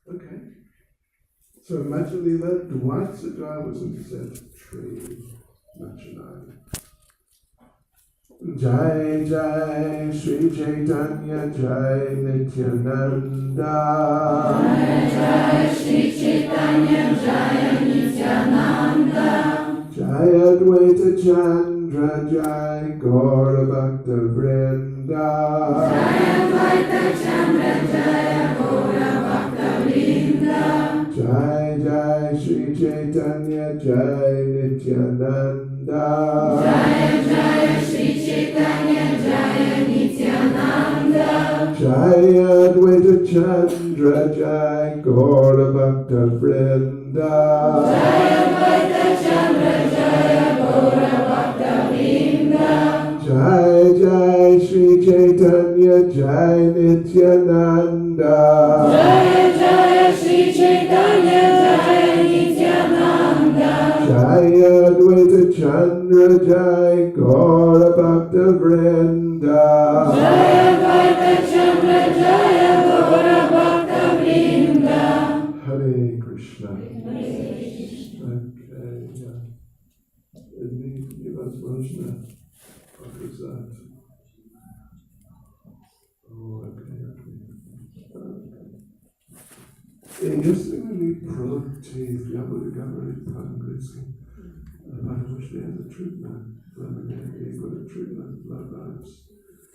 Okay. So Mata Lila 22.83 Nachanaya. Jai Jai Shri Chaitanya Jai Nityananda. Jai Jai Shri Chaitanya Jai Nityananda. Jai Advaita Chandra Jai Gaura Bhakta Vrinda. Jai Advaita Chandra Jai Gaura Bhakta Vrinda. Jai Jai Shri Chaitanya Jai Nityananda. Jai Jai Shri Chaitanya Jai Nityananda. Jai Advaita Chandra Jai Gaura Bhakta Vrinda. Jai Advaita Chandra Jai Gaura Bhakta Vrinda. Jai Jai Shri Chaitanya Jai Nityananda. Jai Jai Shri Chaitanya Jai Nityananda. Jai Advaita Chandra Jai Gaura Bhakta Vrinda. Jai Advaita Chandra Jai Gaura Bhakta Vrinda. Hare Krishna. Okay, yeah. Невозможно показать. Okay. Если вы не против, я буду говорить по-английски, потому что это трудно для меня, и будет трудно для вас,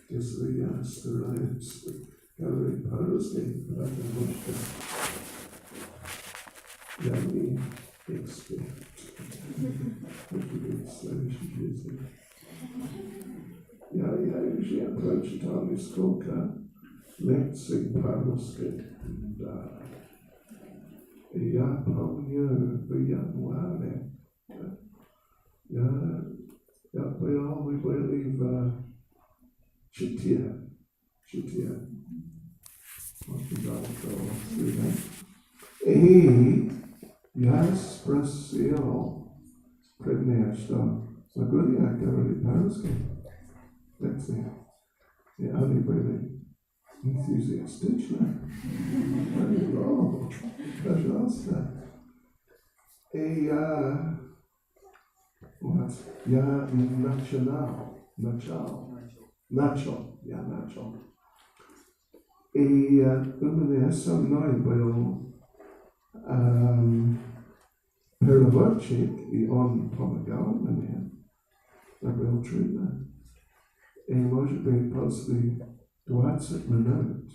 если я стараюсь говорить по-русски, потому что я не эксперт. Следующий язык. Я уже прочитал несколько лекций по-русски, да. И я помню в январе, мы были в Чите. И я спросил предмет, что могу ли я говорить по-русски лекции? И они были энтузиастичны. Пожалуйста. И я начал. И у меня со мной был переводчик, и он помогал мне. Это было трудно. И, может быть, после 20 минут,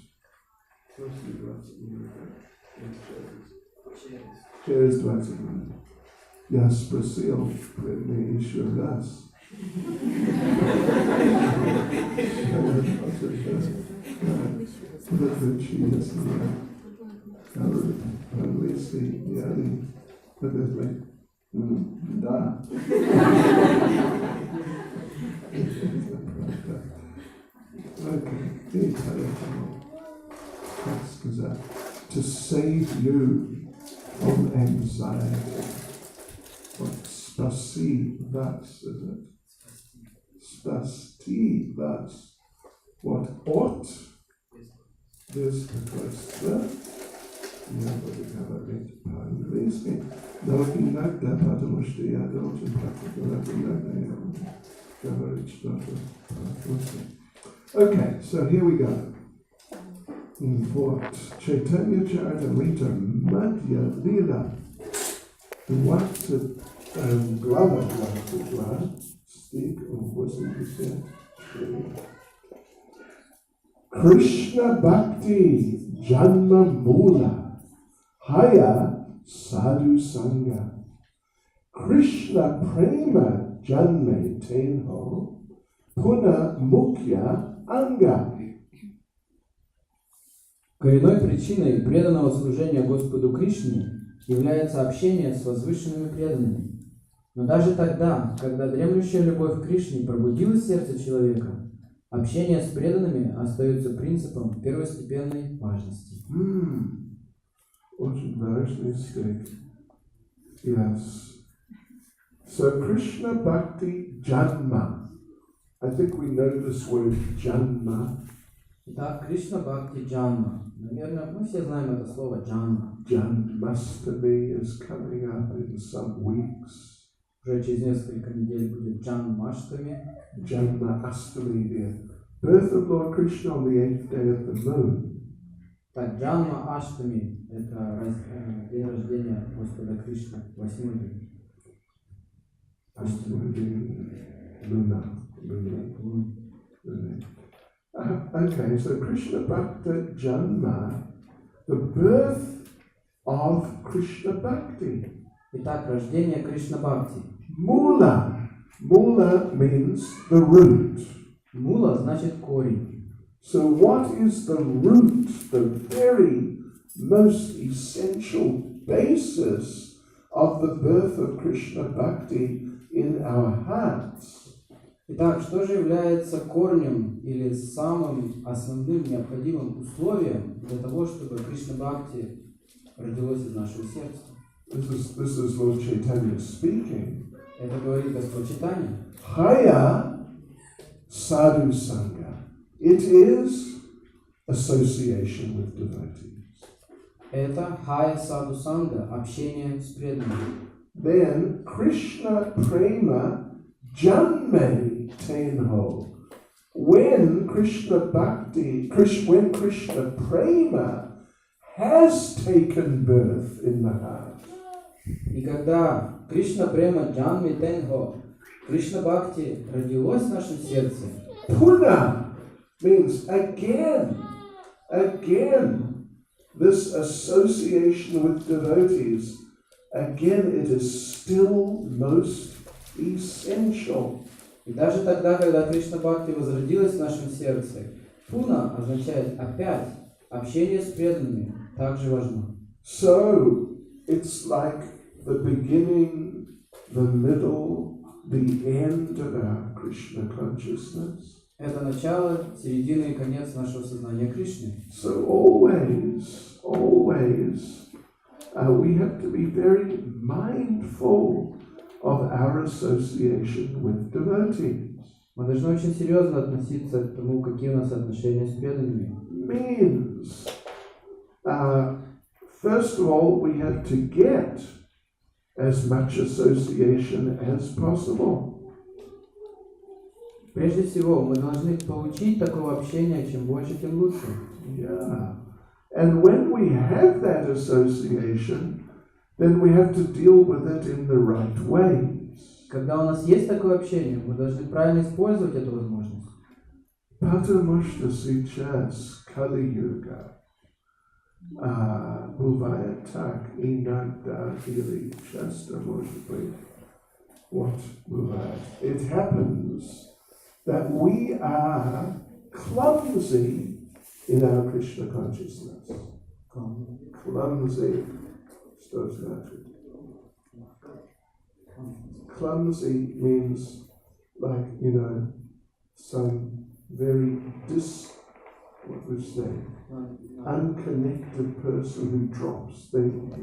через 20 минут, я спросил мне еще раз. По-английски, да. Okay, как сказать, to save you from anxiety. Вот спаси вас, спасти вас. Вот от беспокойства. Я буду говорить по-английски, но иногда, потому что я должен практиковать, иногда я буду говорить что-то по-русски. Okay, so here we go. Вот Чайтанья-чаритамрита Мадхья лила 22 стих 83. Krishna Bhakti Janma Mula Haya Sadhu Sangha Krishna Prema Janme Tenho Puna Mukhya Anga. Коренной причиной преданного служения Господу Кришне является общение с возвышенными преданными. Но даже тогда, когда дремлющая любовь к Кришне пробудила сердце человека, общение с преданными остается принципом первостепенной важности. Очень важный стих. Yes. So Krishna Bhakti Janma. I think we know this word Janma Итак, Кришна Бхакти Джанма. Наверное, мы все знаем это слово Джанма. Janmastami is coming up in some weeks. Уже через несколько недель будет Джанмаштами. Janmastami, the birth of Lord Krishna on the 8th day of the moon. Так, Джанма Аштами – это день рождения Господа Кришны, 8-й день. Luna. Okay, so Krishna Bhakti Janma, the birth of Krishna Bhakti. Итак, рождение Кришна Бхакти. Mula. Mula means the root. Мула значит корень. So what is the root, the very most essential basis of the birth of Krishna Bhakti in our hearts? Итак, что же является корнем или самым основным необходимым условием для того, чтобы Кришна Бхакти родилось из нашего сердца? This is Lord Chaitanya speaking. Это говорит Господь Чайтанья. Haya sadhu sangha. It is association with devotees. Это Хая Саду Санга, общение с преданными. Then Krishna prema janme tenho. When Krishna prema has taken birth in the heart. И когда Кришна Према Джанми Тенхо, Кришна Бхакти родилось в нашем сердце, Puna means again, this association with devotees, again it is still most essential. и даже тогда, когда Кришна Бхакти возродилась в нашем сердце, Пуна означает опять общение с преданными, также важно. So it's like the beginning, the middle, the end of our Krishna consciousness. Это начало, середина и конец нашего сознания Кришны. So always, we have to be very mindful of our association with devotees. Мы должны очень серьезно относиться к тому, какие у нас отношения с преданными. Means, first of all, we have to get as much association as possible. Прежде всего, мы должны получить такого общения, чем больше, тем лучше. Yeah. And when we have that association, then we have to deal with it in the right ways. Когда у нас есть такое общение, мы должны правильно использовать эту возможность. Потому что сейчас Кали-юга, бывает так, иногда или часто, может быть, what бывает. It happens that we are clumsy in our Krishna consciousness. Clumsy. Что значит? Clumsy means like, some very what we say, unconnected person who drops things.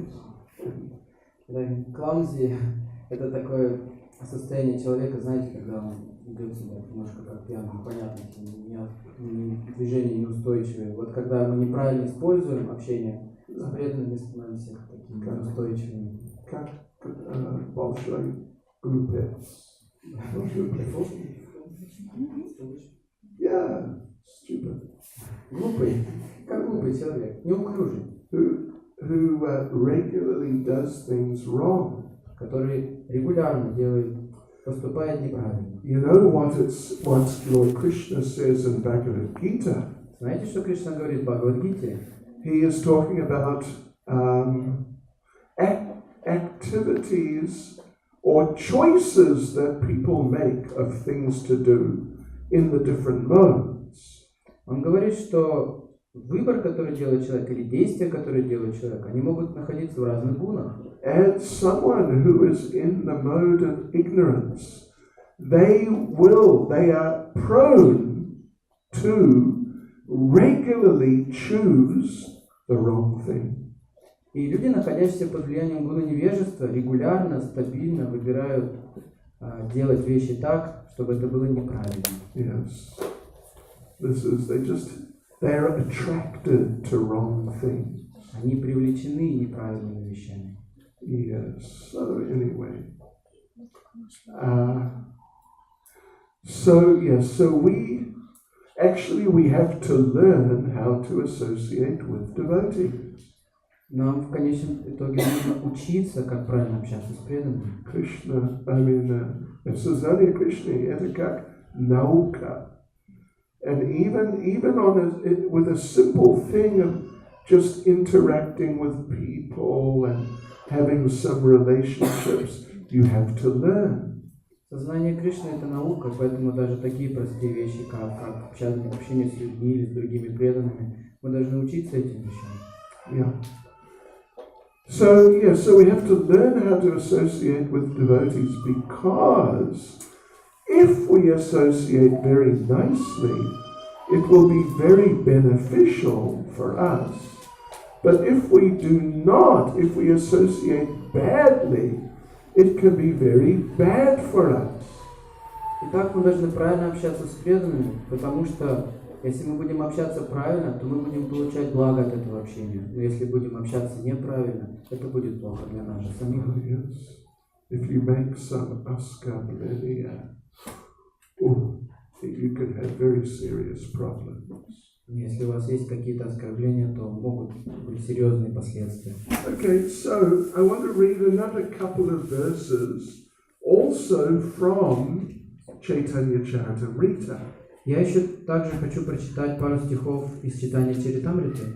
Clumsy – это такое состояние человека, знаете, когда он идет себя немножко как пьяный, непонятно, движения неустойчивые. Вот когда мы неправильно используем общение с преданными, становимся такими неустойчивыми. Как большой глупец. Yeah, stupid. Глупый, как глупый человек, неуклюжий. Who regularly does things wrong. Который регулярно поступает неправильно. You know what Lord Krishna says in Bhagavad Gita? Знаете, что Кришна говорит в Бхагавад-гите? He is talking about activities or choices that people make of things to do in the different modes. Он говорит, что выбор, который делает человек, или действия, которые делает человек, они могут находиться в разных гунах. And someone who is in the mode of ignorance, they are prone to regularly choose the wrong thing. И люди, находящиеся под влиянием гуна невежества, регулярно, стабильно выбирают делать вещи так, чтобы это было неправильно. Yes. They're attracted to wrong things. Они привлечены неправильными вещами. Yes. So anyway, so we have to learn how to associate with devotees. Нам в конечном итоге нужно учиться, как правильно общаться с преданными. Krishna, сознание Кришны это как наука. And even with a simple thing of just interacting with people and having some relationships, you have to learn. Сознание Кришны – это наука, поэтому даже такие простые вещи, как общение с людьми или с другими преданными, мы должны учиться этим вещам. Yeah. So we have to learn how to associate with devotees, because if we associate very nicely, it will be very beneficial for us. But if we associate badly, it can be very bad for us. Итак, мы должны правильно общаться с преданными, потому что если мы будем общаться правильно, то мы будем получать благо от этого общения. Но если будем общаться неправильно, это будет плохо для нас же самих. Yes. If you make some askableya, you can have very serious problems. Если у вас есть какие-то оскорбления, то могут быть серьезные последствия. Okay, so I want to read another couple of verses, also from Чайтанья-чаритамрита. Я еще также хочу прочитать пару стихов из Чайтанья-чаритамриты.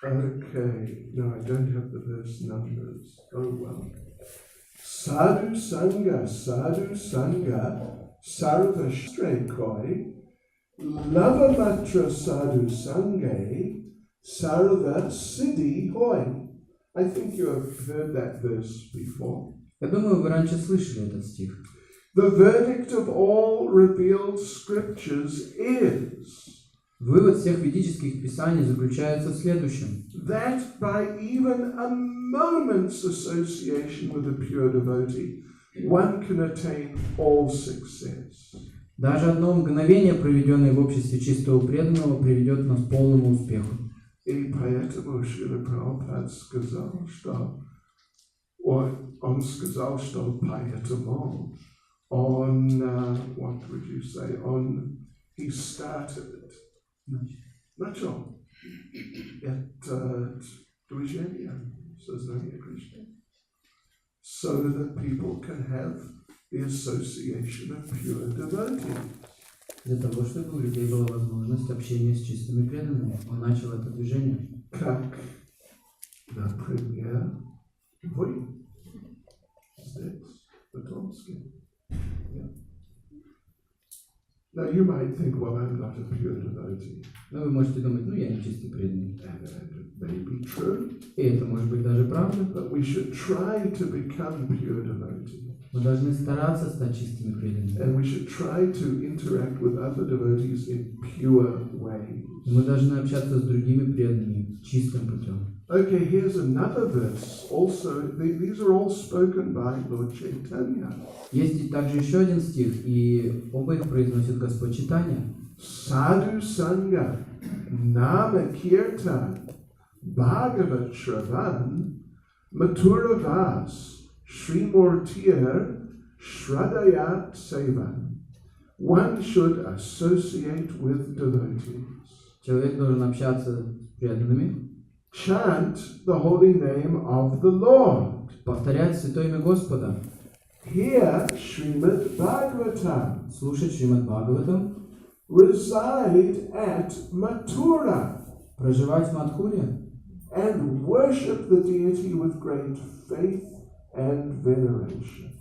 Okay, no, I don't have the verse numbers. Oh well. Sadhu Sangha, Sarva Shtre Koi, Lavamatra Sadhu Sangha, Sarva Siddhi Hoi. I think you have heard that verse before. Я думаю, вы раньше слышали этот стих. The verdict of all revealed scriptures is Вывод всех ведических писаний заключается в следующем. That by even a moment's association with a pure devotee, one can attain all success. Даже одно мгновение, проведенное в обществе чистого преданного, приведет нас к полному успеху. И поэтому Шрила Прабхупада сказал, что он сказал, что поэтому what would you say, he started it. Начал это движение сознания Кришны, so that people can have the association of pure devotees. Для того, чтобы у людей была возможность общения с чистыми преданными. Он начал это движение. Как, например, вы здесь, в г.Томске. Yeah. Now you might think, well, I'm not a pure devotee. Но вы можете думать, я не чистый преданный. And it may be true. И это может быть даже правда. But we should try to become pure devotees. Мы должны стараться стать чистыми преданными. And we should try to interact with other devotees in pure ways. Мы должны общаться с другими преданными чистым путем. Okay, here's another verse. Also, these are all spoken by Lord Chaitanya. Есть также еще один стих, и оба их произносит Господь Чайтанья. Sadhu Sangha, Nama Kirtan, Bhagavat Shravan, Mathura Vas, Srimurtir, Shradayat Sevan. One should associate with devotees. Человек должен общаться с преданными. Chant the holy name of the Lord. Повторять святое имя Господа. Hear Srimad Bhagavatam. Слушать Шримад Бхагаватам. Reside at Mathura. Проживать в Мадхуре. And worship the deity with great faith and veneration.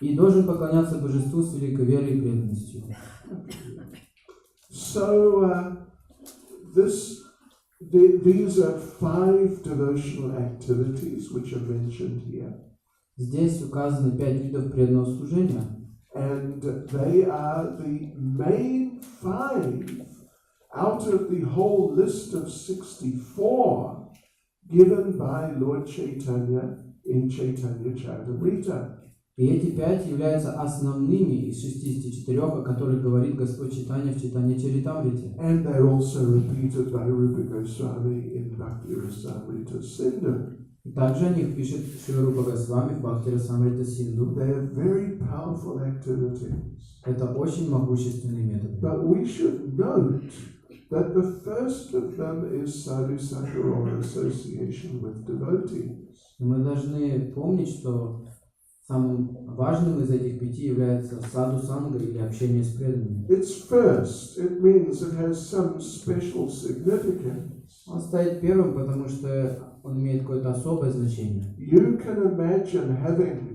И должен поклоняться божеству с великой верой и преданностью. So, these are 5 devotional activities which are mentioned here. Здесь указаны 5 видов преданного служения. And they are the main 5 out of the whole list of 64 given by Lord Chaitanya in Chaitanya-charitamriта. И эти 5 являются основными из 64, о которых говорит Господь Чайтанья в Чайтанья-чаритамрите. And they're also repeated by Rupa Goswami in Bhakti Rasamrita Sindhu. И также о них пишет Шри Рупа Госвами в Бхакти Расамрита Синду. They are very powerful activities. Это очень могущественный метод. But we should note that the first of them is sadhu sangha or association with devotees. Мы должны помнить, что самым важным из этих 5 является саду санга или общение с преданными. It's first. It means it has some special significance. Он стоит первым, потому что он имеет какое-то особое значение. You can imagine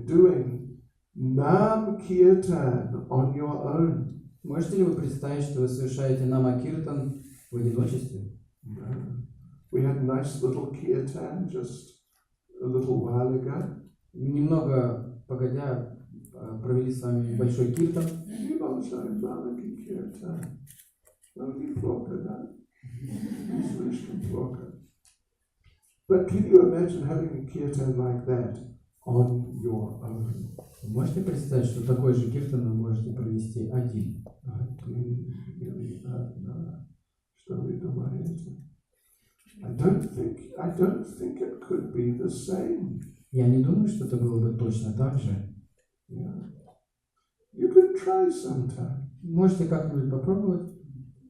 doing Nam Kirtan on your own. Можете ли вы представить, что вы совершаете нама-киртан в одиночестве? No. We had a nice little kirtan just a little while ago. Немного погодя провели с вами небольшой киртан. But can you imagine having a kirtan like that on your own? Можете представить, что такой же киртан вы можете провести один? I don't think it could be the same. Я не думаю, что это было бы точно так же. Yeah. You could try sometime. Можете как-нибудь попробовать.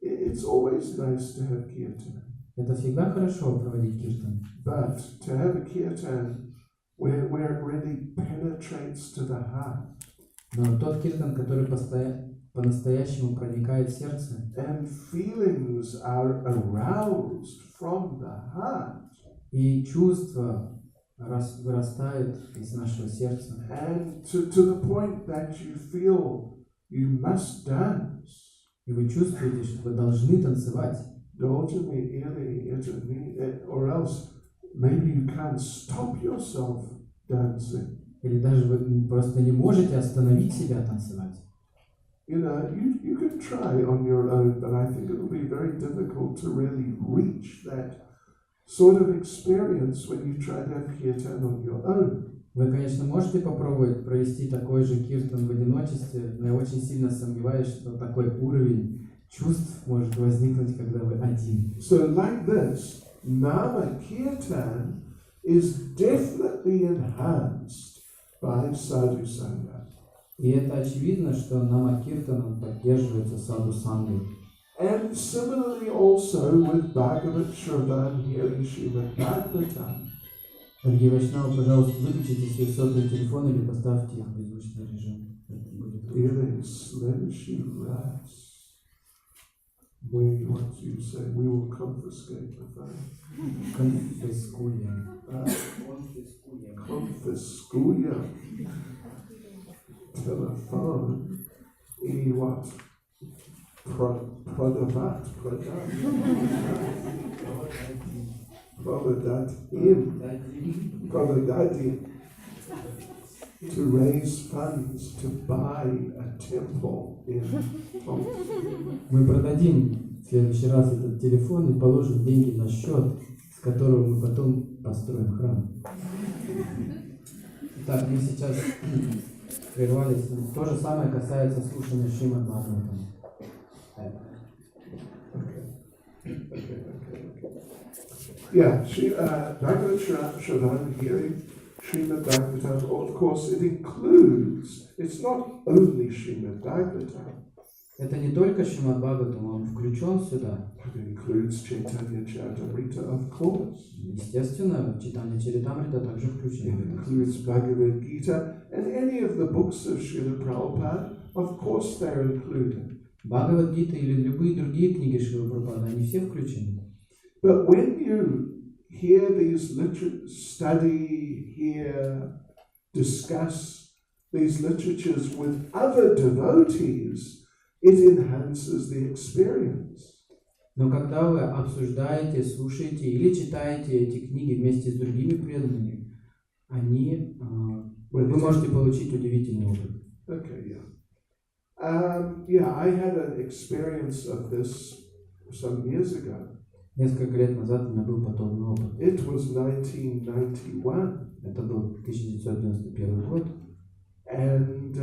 It's always nice to have kirtan. Это всегда хорошо проводить киртан. But to have a kirtan where it really penetrates to the heart. Но тот киртан, который по-настоящему проникает в сердце. And feelings are aroused from the heart. И чувства вырастают из нашего сердца. And to the point that you feel you must dance. И вы чувствуете, что вы должны танцевать. Or else maybe you can't stop yourself dancing. Или даже вы просто не можете остановить себя танцевать. You know, you can try on your own, but I think it will be very difficult to really reach that sort of experience when you try to have kirtan on your own. Вы, конечно, можете попробовать провести такой же киртан в одиночестве, но я очень сильно сомневаюсь, что такой уровень чувств может возникнуть, когда вы один. So like this, Nama Kirtan is definitely enhanced by sadhu sangha. И это очевидно, что нама-киртан поддерживается саду сангой. And similarly also with Bhagavat Shravan hearing Srimad Bhagavatam. Дорогие вайшнавы, пожалуйста, выключите свои сотовые телефоны или поставьте их в беззвучный режим. Hearing Srimad Bhagavatam. What do you say? We will confiscate the phone. Конфискуем. Confiscuya. Telephone. E what? Pradavat. Pradadatim. To raise funds to buy a temple in Г.Томск. Мы продадим в следующий раз этот телефон и положим деньги на счет, с которого мы потом построим храм. Итак, мы сейчас прервались. То же самое касается слушания Шримад Бхагаватам. Yeah, Bhagavad Shravan hearing Srimad Bhagavatam, of course, it includes, it's not only Srimad Bhagavatam. Это не только Шримад Бхагаватам, он включен сюда. It includes Чайтанья-чаритамрита, of course. Естественно, Чайтанья-чаритамрита также It включена. includes Bhagavad Gita and any of the books of Srila Prabhupada, of course they're included. Бхагавад-гита или любые другие книги Шрилы Прабхупады, они все включены. But when you hear these study, hear, discuss these literatures with other devotees, it enhances the experience. Но когда вы обсуждаете, слушаете или читаете эти книги вместе с другими преданными, вы можете получить удивительный опыт. Okay, yeah. I had an experience of this some years ago. Несколько лет назад у меня был подобный опыт. It was 1991. Это был 1991 год. and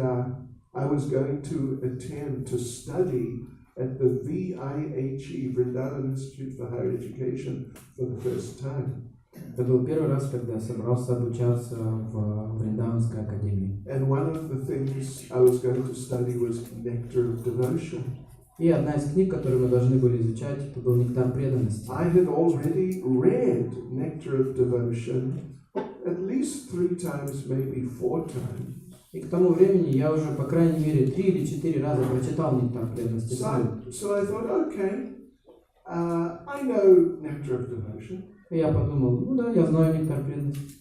I was going to attend to study at the VIHE, Vrindavan Institute for Higher Education, for the first time. Это был первый раз, когда я собрался обучаться в Вриндаванской академии. And one of the things I was going to study was Nectar of Devotion. И одна из книг, которую мы должны были изучать, это был «Нектар преданности». I had already read Nectar of Devotion at least 3 times, maybe 4 times. И к тому времени я уже, по крайней мере, 3 или 4 раза прочитал «Нектар преданности». So I thought, okay, I know Nectar of Devotion. И я подумал, ну да, я знаю «Нектар преданности».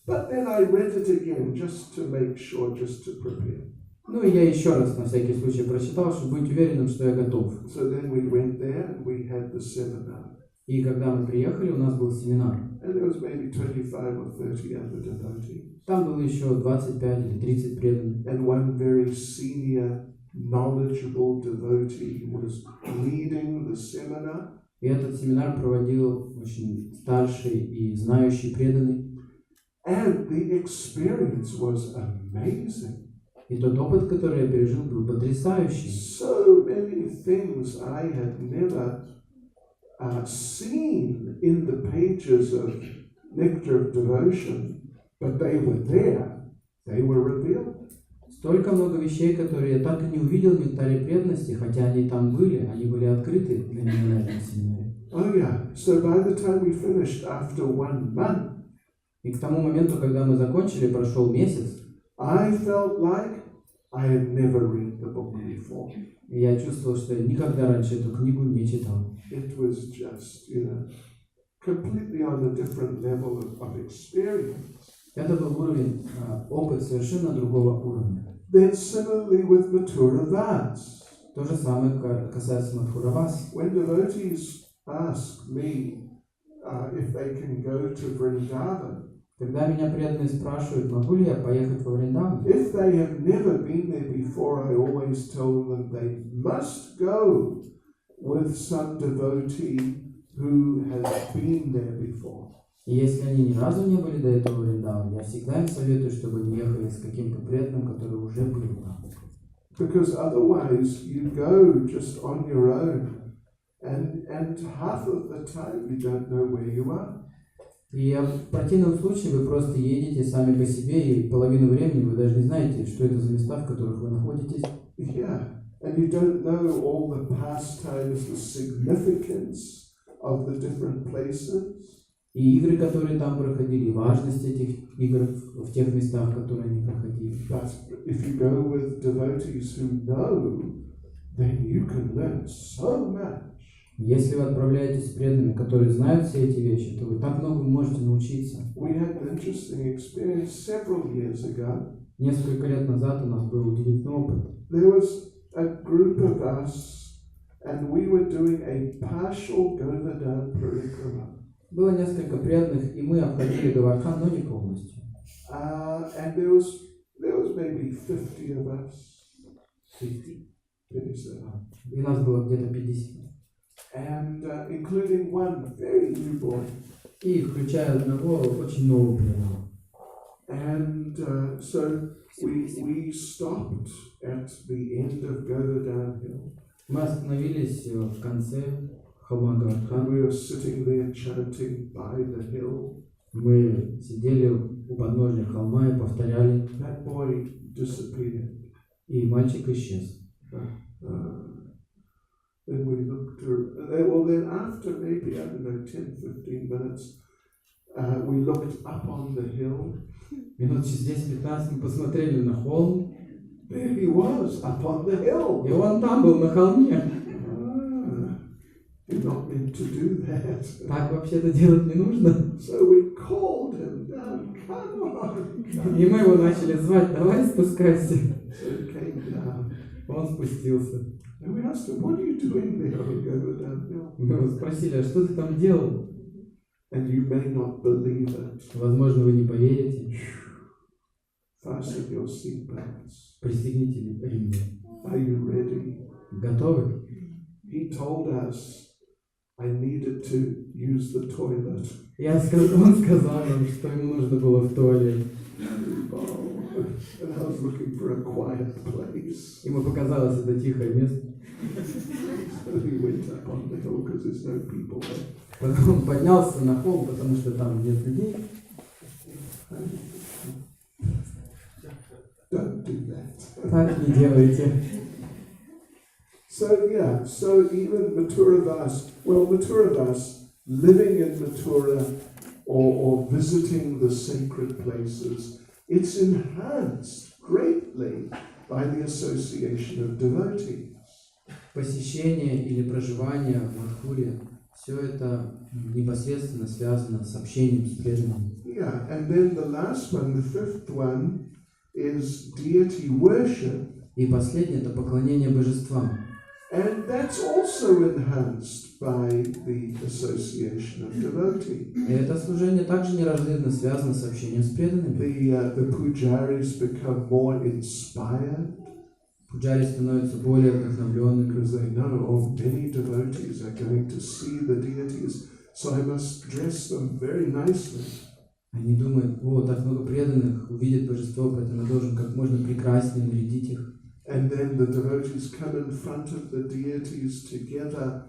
But then I read it again just to make sure, just to prepare. Ну и я еще раз на всякий случай прочитал, чтобы быть уверенным, что я готов. So then we went there and we had the seminar. И когда мы приехали, у нас был семинар. And there was maybe 25 or 30 other devotees. Там было еще 25 или 30 преданных. And one very senior, knowledgeable devotee was leading the seminar. И этот семинар проводил очень старший и знающий преданный. And the experience was amazing. И тот опыт, который я пережил, был потрясающий. So many things I had never seen in the pages of Nectar of Devotion, but they were there. They were revealed. Столько много вещей, которые я так и не увидел в «Нектаре преданности», хотя они там были, они были открыты для меня на этом семинаре. Oh yeah. So by the time we finished, after 1 month, И к тому моменту, когда мы закончили, прошел месяц, I felt like I had never read the book before. и я чувствовал, что я никогда раньше эту книгу не читал. It was just, completely on a different level of experience. Это был уровень, опыт совершенно другого уровня. Then similarly with Mathura Das. То же самое касается Мадхура Вас. When devotees ask me if they can go to Vrindavan, Когда меня преданные спрашивают, могу ли я поехать во Вриндаван, if they have never been there before, I always tell them they must go with some devotee who has been there before. и если они ни разу не были до этого в Вриндаване, я всегда им советую, чтобы они ехали с каким-то преданным, который уже был там. Because otherwise you go just on your own, and half of the time you don't know where you are. И в противном случае вы просто едете сами по себе, и половину времени вы даже не знаете, что это за места, в которых вы находитесь. Yeah, and you don't know all the pastimes, the significance of the different places. И игры, которые там проходили, важность этих игр в тех местах, которые они проходили. But if you go with devotees who know, then you can learn so much. Если вы отправляетесь с преданными, которые знают все эти вещи, то вы так много можете научиться. We had an interesting experience several years ago. Несколько лет назад у нас был удивительный опыт. There was a group of us, and we were doing a partial Govardhan Parikrama. Было несколько преданных, и мы обходили Гавардхан, но не полностью. And there was maybe 50 of us. 50. И нас было где-то 50. And including one very new boy. И включая одного очень нового преданного. And so we stopped at the end of Govardhan Hill. Мы остановились в конце холма Гавардхан. And we were sitting there chanting by the hill. Мы сидели у подножия холма и повторяли. That boy disappeared. И мальчик исчез. Then we looked around. Then after maybe, 10-15 minutes, we looked up on the hill. Минут через 10-15 мы посмотрели на холм. There he was, up on the hill. И он там был, на холме. You're not meant to do that. Так вообще-то делать не нужно. So we called him down, come on. И мы его начали звать, давай спускайся. So he came down. Он спустился. And we asked him, what are you doing there on Govardhan Hill? Мы его спросили, а что ты там делал? And you may not believe it. Возможно, вы не поверите. Fasten your seatbelts. Пристегните ремни. Are you ready? Готовы? He told us I needed to use the toilet. Он сказал нам, что ему нужно было в туалет. And I was looking for quiet place. Ему показалось это тихое место. So he went up on the hill because there's no people there. Потом он поднялся на холм, потому что там нет людей. Don't do that. Так не делайте. So yeah, so even Mathuradas, living in Mathura or visiting the sacred places, it's enhanced greatly by the association of devotees. Посещение или проживание в Мадхуре, все это непосредственно связано с общением с преданными. Yeah, and then the last one, the fifth one, is deity worship. И последнее – это поклонение божествам. And that's also enhanced by the association of devotees. И это служение также неразрывно связано с общением с преданными. The pujaris become more inspired Пуджари становятся более вдохновленными, because they know, oh, many devotees are going to see the deities, so I must dress them very nicely. Они думают, о, так много преданных увидят божество, поэтому я должен как можно прекраснее нарядить их. And then the devotees come in front of the deities together,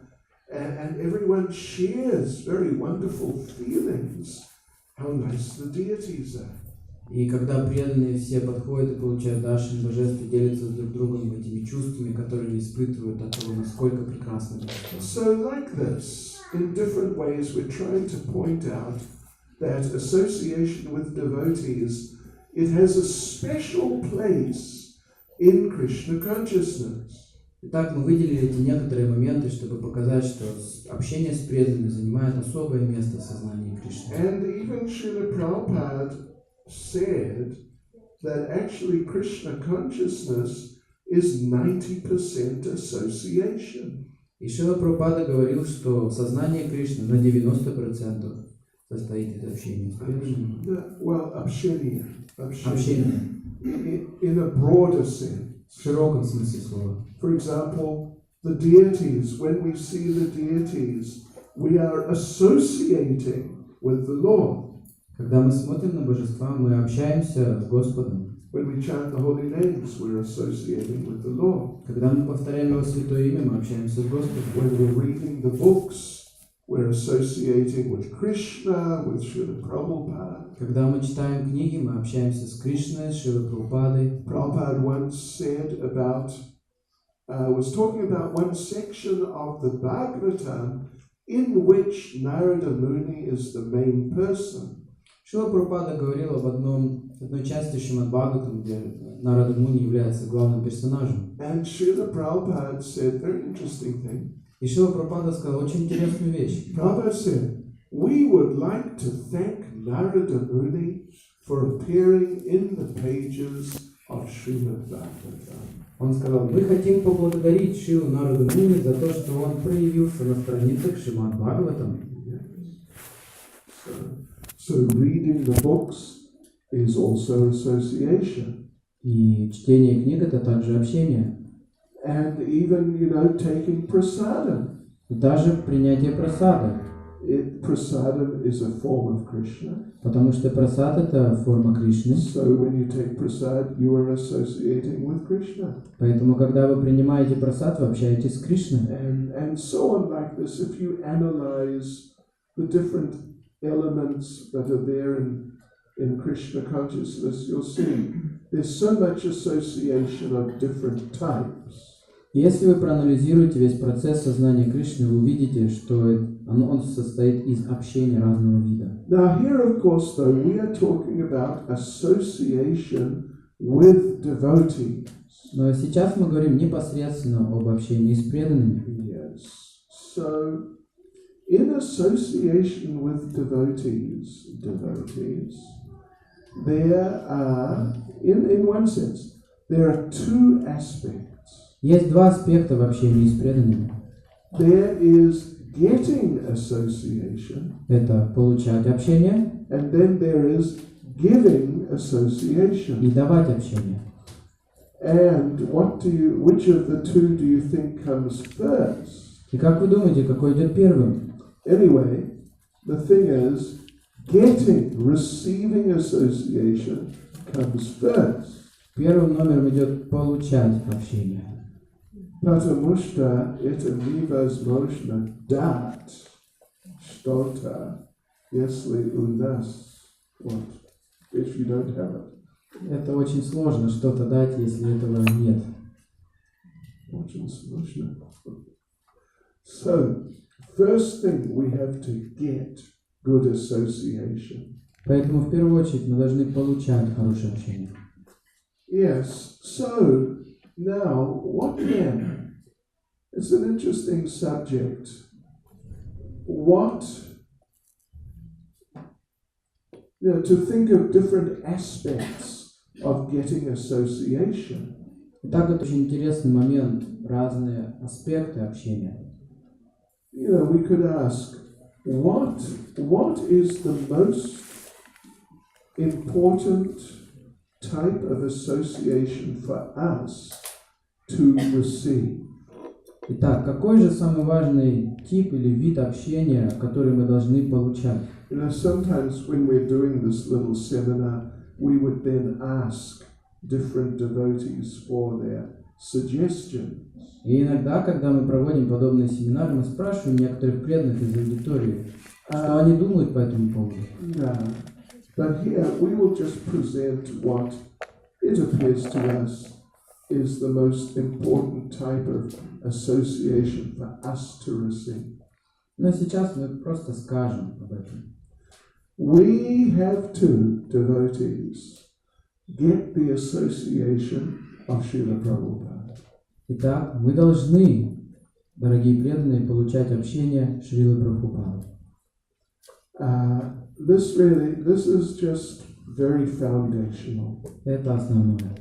and everyone shares very wonderful feelings, how nice the deities are. И когда преданные все подходят и получают даршан божеств и делятся друг с другом этими чувствами, которые они испытывают от того, насколько прекрасно божество. So like this, in different ways, we're trying to point out that association with devotees, it has a special place in Krishna consciousness. Итак, мы выделили эти некоторые моменты, чтобы показать, что общение с преданными занимает особое место в сознании Кришны. And even Srila Prabhupada said that actually Krishna consciousness is 90% association. И Шрила Прабхупада говорил, что сознание Кришны на 90% состоит из общения с преданными. Well, общение. Общение. In a broader sense. В широком смысле слова. For example, the deities, when we see the deities, we are associating with the Lord. Когда мы смотрим на божества, мы общаемся с Господом. When we chant the holy names, we're associating with the Lord. Когда мы повторяем Его святое имя, мы общаемся с Господом. When we're reading the books, we're associating with Krishna, with Srila Prabhupada. Когда мы читаем книги, мы общаемся с Кришной, с Шрилой Прабхупадой. Prabhupada once said was talking about one section of the Bhagavatam in which Narada Muni is the main person. Шрила Прабхупада говорил об одной части Шримад Бхагаватам, где Нарада Муни является главным персонажем. And Srila Prabhupada said very interesting thing. И Шрила Прабхупада сказал очень интересную вещь. Prabhupada said, we would like to thank Narada Muni for appearing in the pages of Srimad Bhagavatam. Он сказал, мы хотим поблагодарить Шрилу Нараду Муни за то, что он проявился на страницах Шримад Бхагаватам. So reading the books is also association. И чтение книг – это также общение. And even, taking prasadam. И даже принятие прасада. Prasadam is a form of Krishna. Потому что прасад – это форма Кришны. So when you take prasad, you are associating with Krishna. Поэтому, когда вы принимаете прасад, вы общаетесь с Кришной. And so on like this, if you analyze the different elements that are there in Krishna consciousness, you'll see there's so much association of different types. Если вы проанализируете весь процесс сознания Кришны, вы увидите, что он состоит из общения разного вида. Now here, of course, though, we are talking about association with devotees. Но сейчас мы говорим непосредственно об общении с преданными. Yes. So, in association with devotees, there are, in one sense, there are two aspects. Есть два аспекта в общении с преданными. There is getting association. Это получать общение. And then there is giving association. И давать общение. And which of the two do you think comes first? И как вы думаете, какой идет первым? Anyway, the thing is, receiving association comes first. Первым номером идет получать общение. Потому что это невозможно дать что-то, если у нас, if you don't have it. Это очень сложно что-то дать, если этого нет. Очень сложно. So, first thing we have to get good association. Поэтому в первую очередь мы должны получать хорошее общение. Yes, so now what then? It's an interesting subject. What, to think of different aspects of getting association. Итак, это очень интересный момент, разные аспекты общения. We could ask, what is the most important type of association for us to receive? Итак, какой же самый важный тип или вид общения, который мы должны получать? Sometimes when we're doing this little seminar, we would then ask different devotees for their suggestions. И иногда, когда мы проводим подобные семинары, мы спрашиваем некоторых преданных из аудитории, что они думают по этому поводу. But here we will just present what it appears to us is the most important type of association for us to receive. Но сейчас мы просто скажем об этом. We have to, devotees, get the association of Srila Prabhupada. Итак, мы должны, дорогие преданные, получать общение Шрилы Прабхупады. This is just very foundational. Это основное.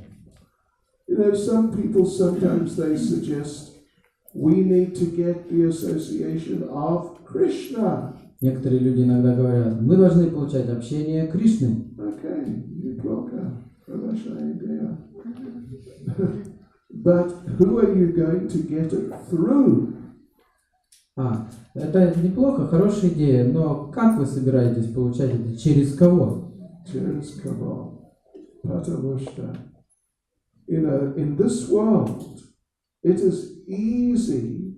Some people sometimes they suggest we need to get the association of Krishna. Некоторые люди иногда говорят, мы должны получать общение Кришны. Okay, неплохо, хорошая идея. But who are you going to get it through? Это неплохо, хорошая идея, но как вы собираетесь получать это? Через кого? Через кого? Потому что, in this world, it is easy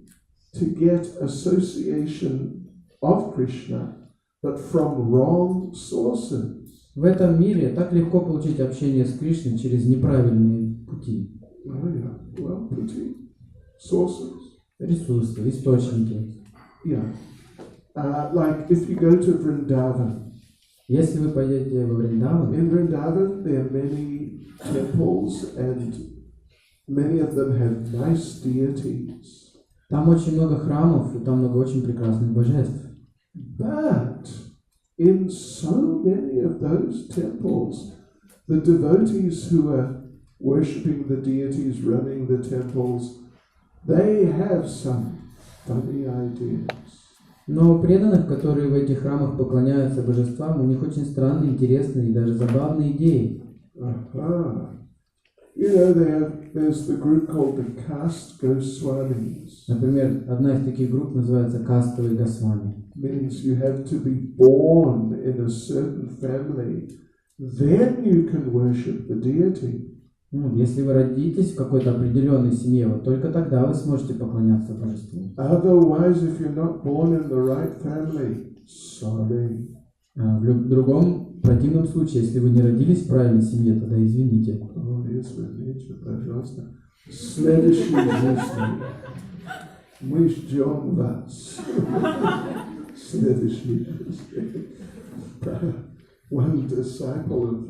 to get association of Krishna, but from wrong sources. В этом мире так легко получить общение с Кришной через неправильные пути. Пути. Sources. Ресурсы, источники. Like if you go to Vrindavan. Если вы пойдете во Вриндаван, in Vrindavan there are many temples and many of them have nice deities. Там очень много храмов и там много очень прекрасных божеств. But in so many of those temples, the devotees who are worshipping the deities, running the temples, they have some funny ideas. Но у преданных, которые в этих храмах поклоняются божествам, у них очень странные, интересные и даже забавные идеи. There's the group called the Caste Goswamis. Например, одна из таких групп называется кастовые Госвами. Means you have to be born in a certain family, then you can worship the deity. Если вы родитесь в какой-то определенной семье, вот только тогда вы сможете поклоняться божеству. Otherwise, if you're not born in the right family, sorry. В другом противном случае, если вы не родились в правильной семье, тогда извините. Извините, пожалуйста. Следующий жизнь. Мы ждем вас. Следующий жизнь. One disciple of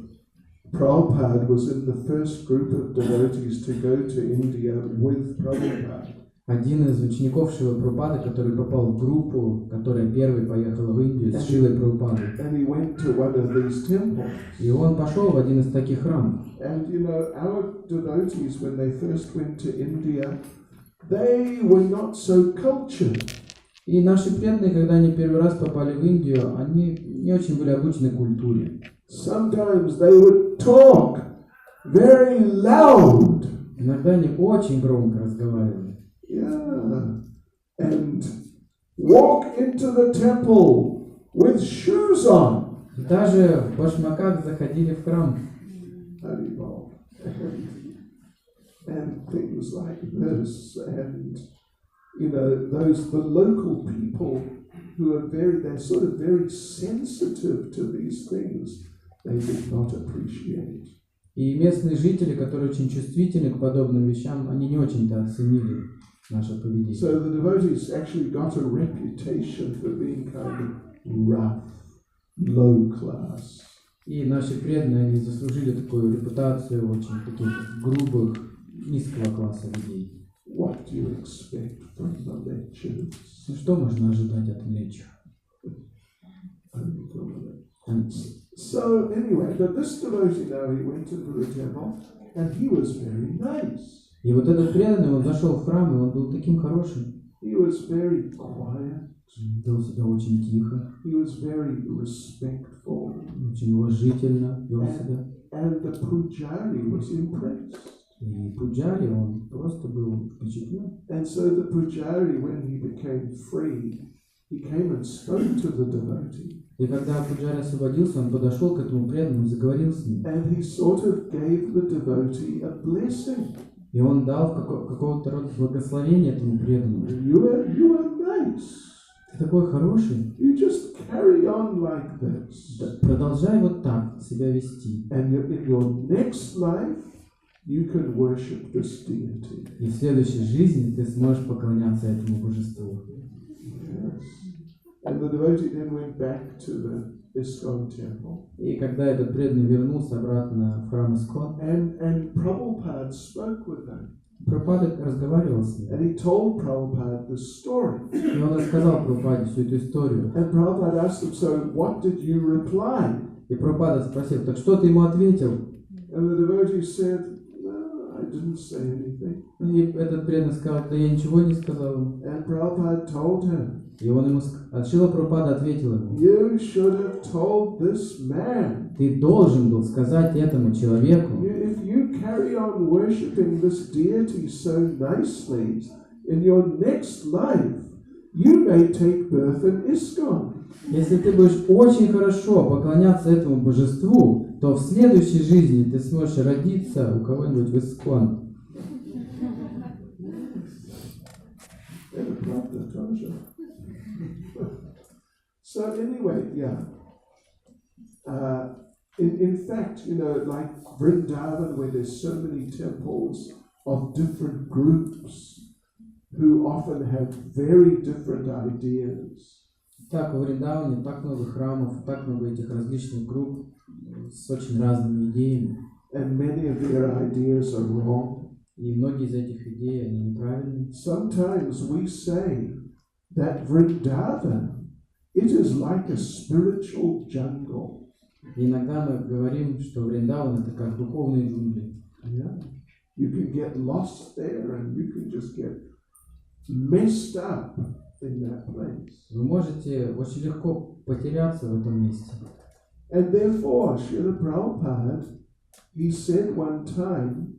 Prabhupada was in the first group of devotees to go to India with Prabhupada. Один из учеников Шрилы Прабхупады, который попал в группу, которая первой поехала в Индию с Шрилой Прабхупадой. And he went to one of these temples. И он пошел в один из таких храмов. And our devotees, when they first went to India, they were not so cultured. И наши преданные, когда они первый раз попали в Индию, они не очень были обучены культуре. Sometimes they would talk very loud. Иногда они очень громко разговаривали. And walk into the temple with shoes on. Даже в башмаках заходили в храм. and things like this, and the local people who are they're sort of very sensitive to these things, they did not appreciate. И местные жители, которые очень чувствительны к подобным вещам, они не очень-то оценили наше поведение. So the devotees actually got a reputation for being kind of rough, low class. И наши преданные, они заслужили такую репутацию очень таких грубых, низкого класса людей. What do you expect from the lectures? Что можно ожидать от лекций? So anyway, but this devotee now, he went into the temple and he was very nice. И вот этот преданный, он зашел в храм, и он был таким хорошим. He was very quiet. Вел себя очень тихо. He was very respectful. Очень уважительно вел себя. And the pujari was impressed. И пуджари, он просто был впечатлен. And so the pujari, when he became free, he came and spoke to the devotee. И когда пуджари освободился, он подошел к этому преданному и заговорил с ним. And he sort of gave the devotee a blessing. И он дал какого-то рода благословение этому преданному. You are nice. Ты такой хороший. You just carry on like this. Продолжай вот так себя вести. And in your next life, you can worship this deity. И в следующей жизни ты сможешь поклоняться этому божеству. Yes. And the devotee then went back to the ISKCON temple. И когда этот преданный вернулся обратно в храм Искон, And Prabhupada spoke with him. Прабхупада разговаривал с ним. And he told Prabhupada the story. И он рассказал Прабхупаде всю эту историю. And Prabhupada asked him, so what did you reply? И Прабхупада спросил, так что ты ему ответил? And the devotee said, no, I didn't say anything. И этот преданный сказал, да я ничего не сказал ему. And Prabhupada told him, И он ему, Шрила Прабхупада ответил ему, you should have told this man. ты должен был сказать этому человеку, If you carry on worshipping this deity so nicely, in your next life, you may take birth in ISKCON. если ты будешь очень хорошо поклоняться этому божеству, то в следующей жизни ты сможешь родиться у кого-нибудь в Искон. So anyway, yeah. In fact, like Vrindavan, where there's so many temples of different groups who often have very different ideas. Так, в Вриндаване так много храмов, так много этих различных групп с очень разными идеями. And many of their ideas are wrong. И многие из этих идей, они неправильные. Sometimes we say that Vrindavan, it is like a spiritual jungle. И иногда мы говорим, что Вриндаван это как духовные джунгли. Yeah. You can get lost there and you can just get messed up in that place. Вы можете очень легко потеряться в этом месте. And therefore, Srila Prabhupada, he said one time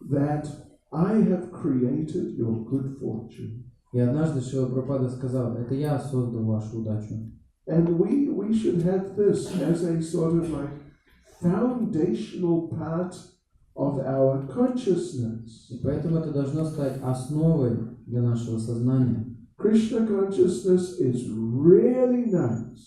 that I have created your good fortune. И однажды Шрила Прабхупада сказал, это я создал вашу удачу. And we should have this as a sort of like foundational part of our consciousness. И поэтому это должно стать основой для нашего сознания. Krishna consciousness is really nice.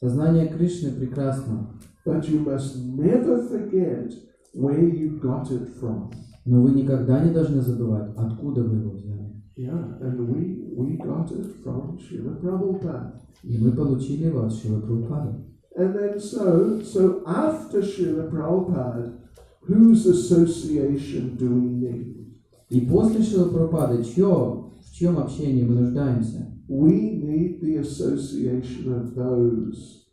Сознание Кришны прекрасно, But you must never forget where you got it from. но вы никогда не должны забывать, откуда вы его взяли. Yeah, and we got it from Srila Prabhupada. И мы получили его от Шрилы Прабхупады. And then so after Srila Prabhupada, whose association do we need? И после Шрилы Прабхупады, в чьем общении мы нуждаемся? We need the association of those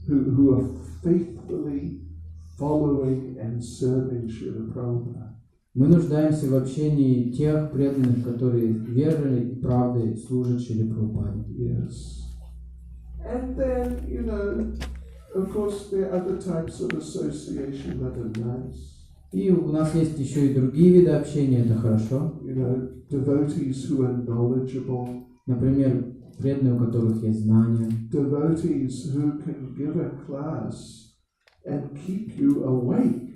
who are faithfully following and serving Srila Prabhupada. Мы нуждаемся в общении тех преданных, которые верой и правдой служат Шриле Прабхупаде. Yes. And then, of course, there are other types of association that are nice. И у нас есть еще и другие виды общения, это хорошо. Devotees who are knowledgeable. Например, преданные, у которых есть знания. Devotees who can give a class and keep you awake.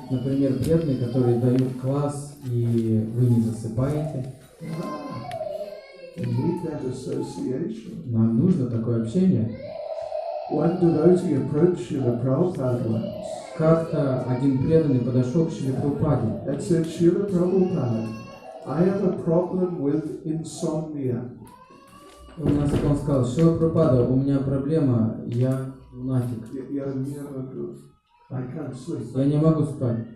например, преданные, которые дают класс, и вы не засыпаете. You need that association. Нам нужно такое общение. One devotee approached Srila Prabhupada once Как-то один преданный подошел к Шри Прабхупаде and said, Srila Prabhupada, I have a problem with insomnia. Он сказал: Шрила Прабхупада, у меня проблема, я лунатик. I can't sleep. Я не могу спать.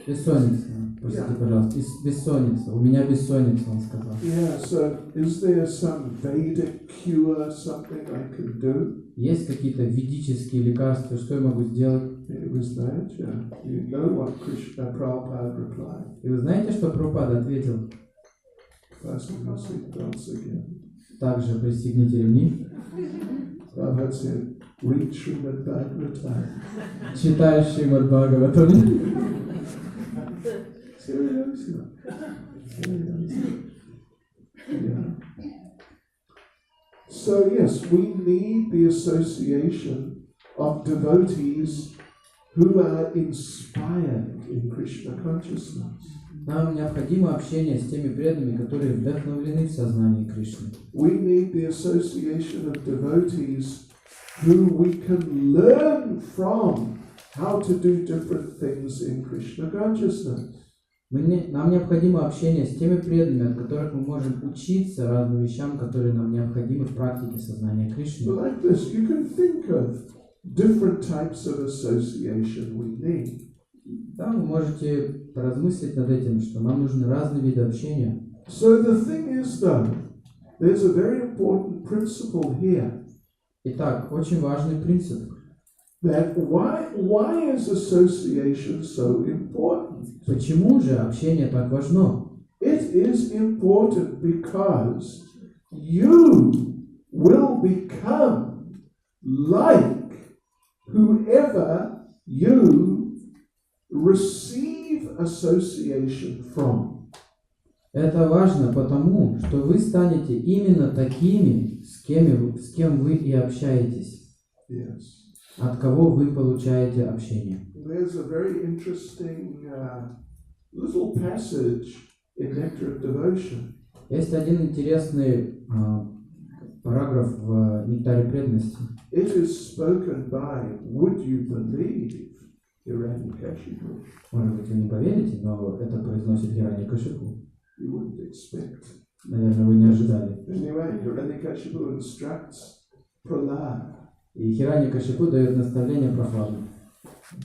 Бессонница. Простите, пожалуйста. Бессонница. У меня бессонница, он сказал. Yeah, so is there some Vedic cure, something I can do? Есть какие-то ведические лекарства, что я могу сделать? It was that, yeah. You know what Prabhupada replied. И вы знаете, что Прабхупада ответил? Fasten your seatbelts again. Также пристегните ремни. Prabhupada said, read Srimad Bhagavatam. Читай Шримад Бхагаватам. Seriously. Yeah. So yes, we need the association of devotees who are inspired in Krishna consciousness. Нам необходимо общение с теми преданными, которые вдохновлены в сознании Кришны. We need the association of devotees who we can learn from how to do different things in Krishna consciousness. Нам необходимо общение с теми преданными, от которых мы можем учиться разным вещам, которые нам необходимы в практике сознания Кришны. Like this, you can think of different types of association we need. Да, вы можете поразмыслить над этим, что нам нужны разные виды общения. So the thing is, though, there's a very important principle here. Итак, очень важный принцип. That why is association so important? Почему же общение так важно? It is important because you will become like whoever you receive association from. Это важно потому, что вы станете именно такими, с кем вы и общаетесь. Yes. От кого вы получаете общение. There's a very interesting little passage in Nectar of Devotion. Есть один интересный параграф в Нектаре преданности. It is spoken by, would you believe, Hiranyakashipu. Может быть, вы не поверите, но это произносит Хираньякашипу. You wouldn't expect. Наверное, вы не ожидали. Anyway, Hiranyakashipu instructs Prahlada. И Хираньякашипу дает наставление Прохладу.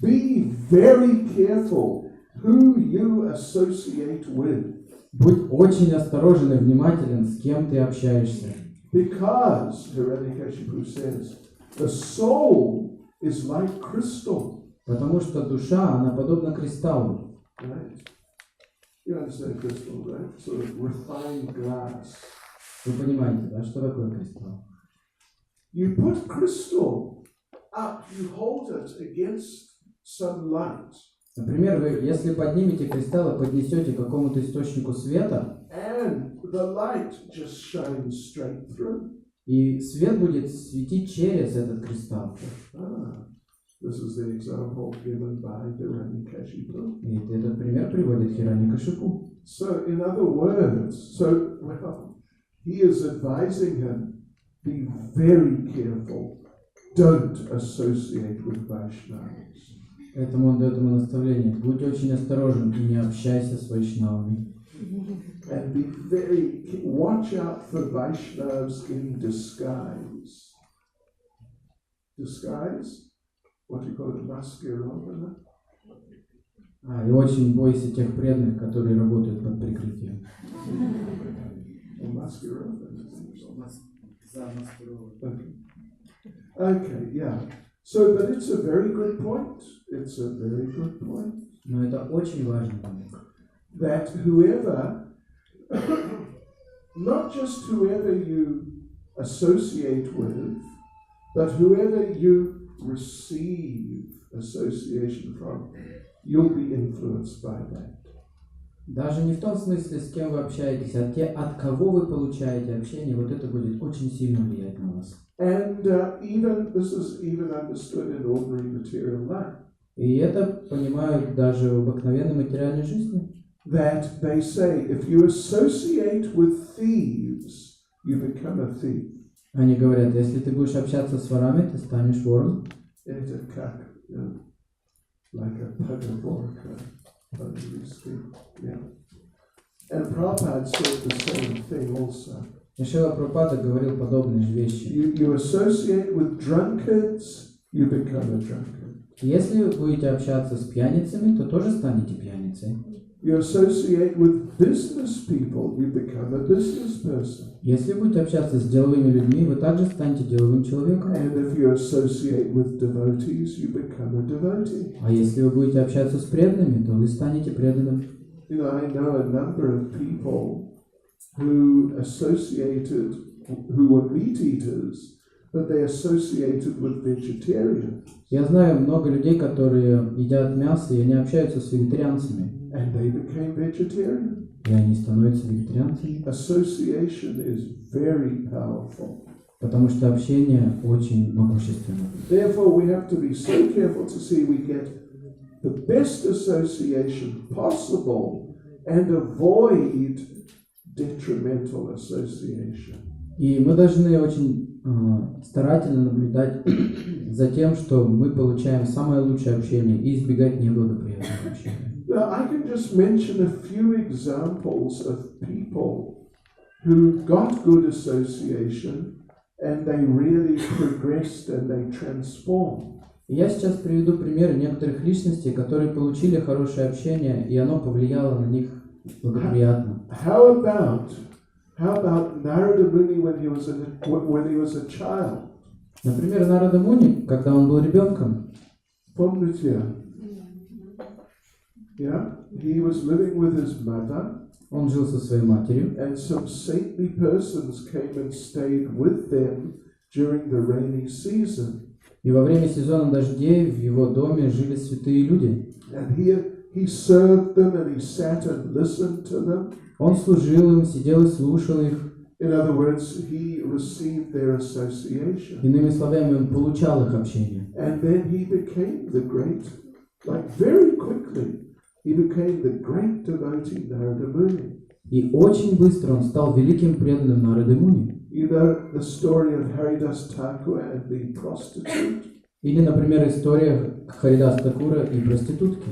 Be very careful who you associate with. Будь очень осторожен и внимателен, с кем ты общаешься. Because, Hiranyakashipu says, the soul is like crystal. Потому что душа, она подобна кристаллу. Right? You understand crystal, right? Sort of refined glass. Вы понимаете, да, что такое кристалл? You put crystal up, you hold it against some light. Например, вы, если поднимете кристалл и поднесете к какому-то источнику света, And the light just shines straight through. и свет будет светить через этот кристалл. This is the example given by Hiranyakashipu. И этот пример приводит Хираньякашипу. So, in other words, he is advising him, be very careful, don't associate with Vaishnavas. Поэтому он дает ему наставление. Будь очень осторожен и не общайся с вайшнавами. And watch out for Vaishnavas in disguise. Disguise? What do you call it? Masquerade? И очень бойся тех преданных, которые работают под прикрытием. Okay, yeah. So, but it's a very good point. It's a very good point. Но это очень важно. That whoever, not just whoever you associate with, but whoever you receive association from, you'll be influenced by that. Даже не в том смысле, с кем вы общаетесь, а от кого вы получаете общение, вот это будет очень сильно влиять на вас. And this is even understood in ordinary material life. И это понимают даже в обыкновенной материальной жизни. That they say, if you associate with thieves, you become a thief. Они говорят, если ты будешь общаться с ворами, ты станешь вором. Это как, like a поговорка, yeah. And Prabhupada said the same thing also. И Шрила Прабхупада говорил подобные же вещи. You associate with drunkards, you become a drunkard. Если вы будете общаться с пьяницами, то тоже станете пьяницей. You associate with business people, you become a business person. Если вы будете общаться с деловыми людьми, вы также станете деловым человеком. And if you associate with devotees, you become a devotee. А если вы будете общаться с преданными, то вы станете преданным. You know, I know a number of people who associated, who were meat eaters, but they associated with vegetarians. Я знаю много людей, которые едят мясо, и они общаются с вегетарианцами. And they became vegetarian. И они становятся вегетарианцами. Association is very powerful. Потому что общение очень могущественно. Therefore, we have to be so careful to see we get the best association possible and avoid detrimental association. И мы должны очень старательно наблюдать за тем, что мы получаем самое лучшее общение и избегать неблагоприятного общения. Now, I can just mention a few examples of people who got good association and they really progressed and they transformed. Я сейчас приведу примеры некоторых личностей, которые получили хорошее общение, и оно повлияло на них благоприятно. How about Narada Muni when he was a child? Например, Нарада Муни, когда он был ребенком. Помните? Yeah, he was living with his mother. Он жил со своей матерью. And some saintly persons came and stayed with them during the rainy season. И во время сезона дождей в его доме жили святые люди. And he served them and he sat and listened to them. Он служил им, сидел и слушал их. In other words, he received their association. Иными словами, он получал их общение. And then he became the great, like very quickly, he became the great devotee Narada Muni. И очень быстро он стал великим преданным Нарады Муни. You know the story of Haridas Thakur and the prostitute? Или, например, история Харидас Такура и проститутки.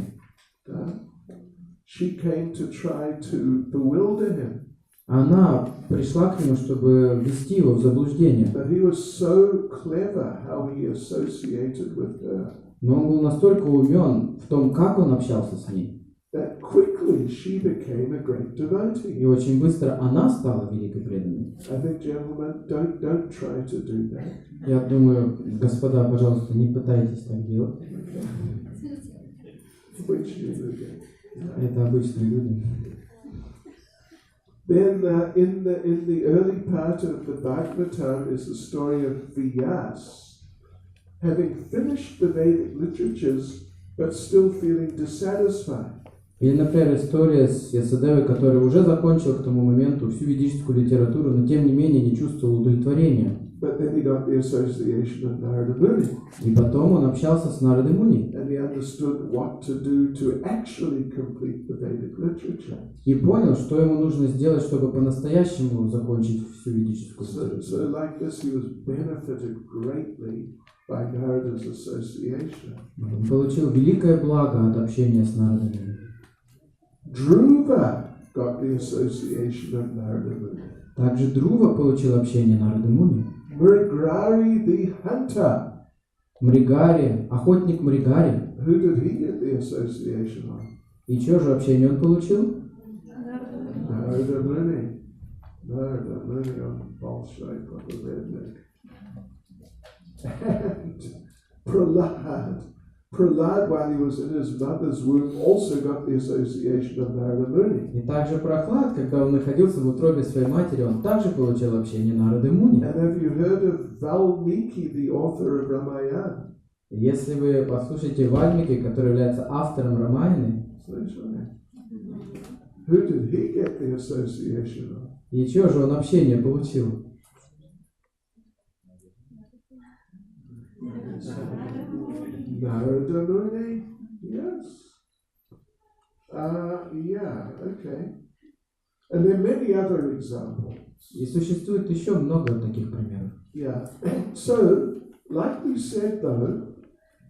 She came to try to bewilder him. Она пришла к нему, чтобы ввести его в заблуждение. But he was so clever how he associated with her. Но он был настолько умен в том, как он общался с ней. That quickly she became a great devotee. И очень быстро она стала великой преданной. I think, gentlemen, don't try to do that. Я думаю, господа, пожалуйста, не пытайтесь так делать. Это обычные люди. Then in the early part of the Bhagavatam is the story of Vyas, having finished the Vedic literatures but still feeling dissatisfied. Или, например, история с Ясадевой, который уже закончил к тому моменту всю ведическую литературу, но тем не менее не чувствовал удовлетворения. But then he got the association of Narada Muni. И потом он общался с Нарадой Муни. And he understood what to do to actually complete the Vedic literature. И понял, что ему нужно сделать, чтобы по-настоящему закончить всю ведическую литературу. So like this, he was benefited greatly by Narada's association. Он получил великое благо от общения с Нарадой Муни. Dhruva got the association of Narada Muni. Также Друва получил общение Нарады Муни. Mrigaри the hunter. Мригари, охотник Мригари. Who did he get the association of? И чье же общение он получил? Narada Muni. Narada Muni on Bolshoi Prabhupada. And Prahlad, while he was in his mother's womb, also got the association of Narada Muni. И также Прохлад, когда он находился в утробе своей матери, он также получил общение Нарады Муни. And have you heard of Valmiki, the author of Ramayana? Если вы послушаете Вальмики, который является автором Рамаяны, who did he get the association of? и чье же он общение получил? Narada Muni. Yes. Yeah, okay. And there are many other examples. И существует еще много таких примеров. Yeah. So, like we said though,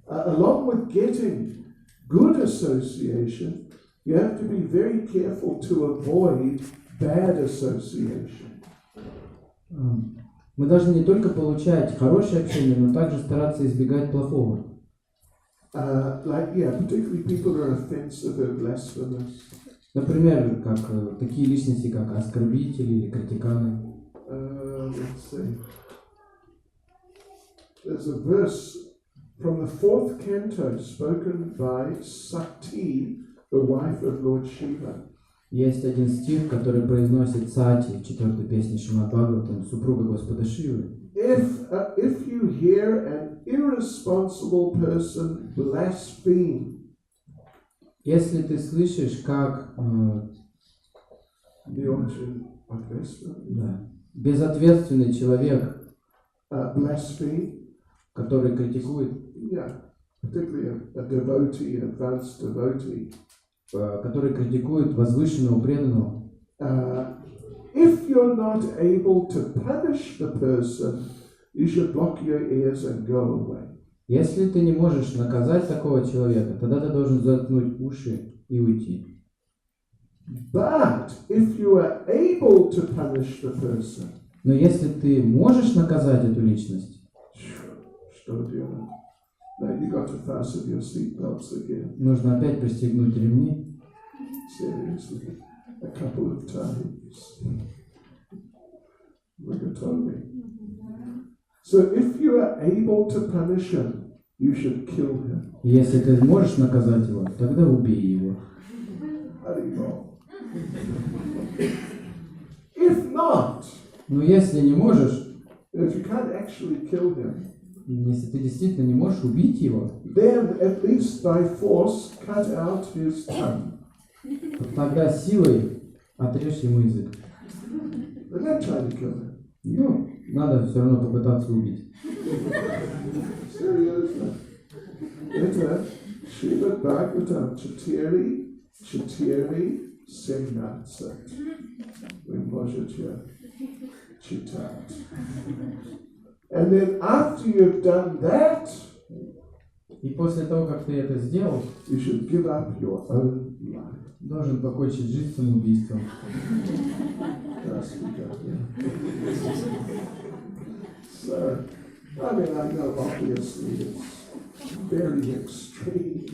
along with getting good association, you have to be very careful to avoid bad association. Мы должны не только получать хорошее общение, но также стараться избегать плохого. Particularly people who are offensive or blasphemous. Например, как такие личности, как оскорбители или критиканы. Let's see. There's a verse from the 4th canto spoken by Sati, the wife of Lord Shiva. Есть один стих, который произносит Сати в 4-й песне Шримад Бхагаватам, супруга Господа Шивы. If you hear an irresponsible person blaspheme, если ты слышишь, как безответственный человек, blaspheme, который критикует, particularly a devotee, an advanced devotee, который критикует возвышенного преданного, if you're not able to punish the person, you should block your ears and go away. Если ты не можешь наказать такого человека, тогда ты должен заткнуть уши и уйти. But if you are able to punish the person, но если ты можешь наказать эту личность, что делать? No, you got to fasten your seatbelts again. Нужно опять пристегнуть ремни. Seriously, a couple of times. Rigatoni. So if you are able to punish him, you should kill him. Если ты можешь наказать его, тогда убей его. If not, но если не можешь, if you can't actually kill him, если ты действительно не можешь убить его, then at least by force cut out his tongue. Тогда силой отрежь ему язык. But don't try to kill him. Ну, надо все равно попытаться убить. Серьезно. Это Шримад Бхагаватам 4:17. Вы можете читать. And then after you've done that, и после того, как ты это сделал, you should give up your own life. Должен покончить жизнь самоубийством. So, I mean, I know obviously it's very extreme.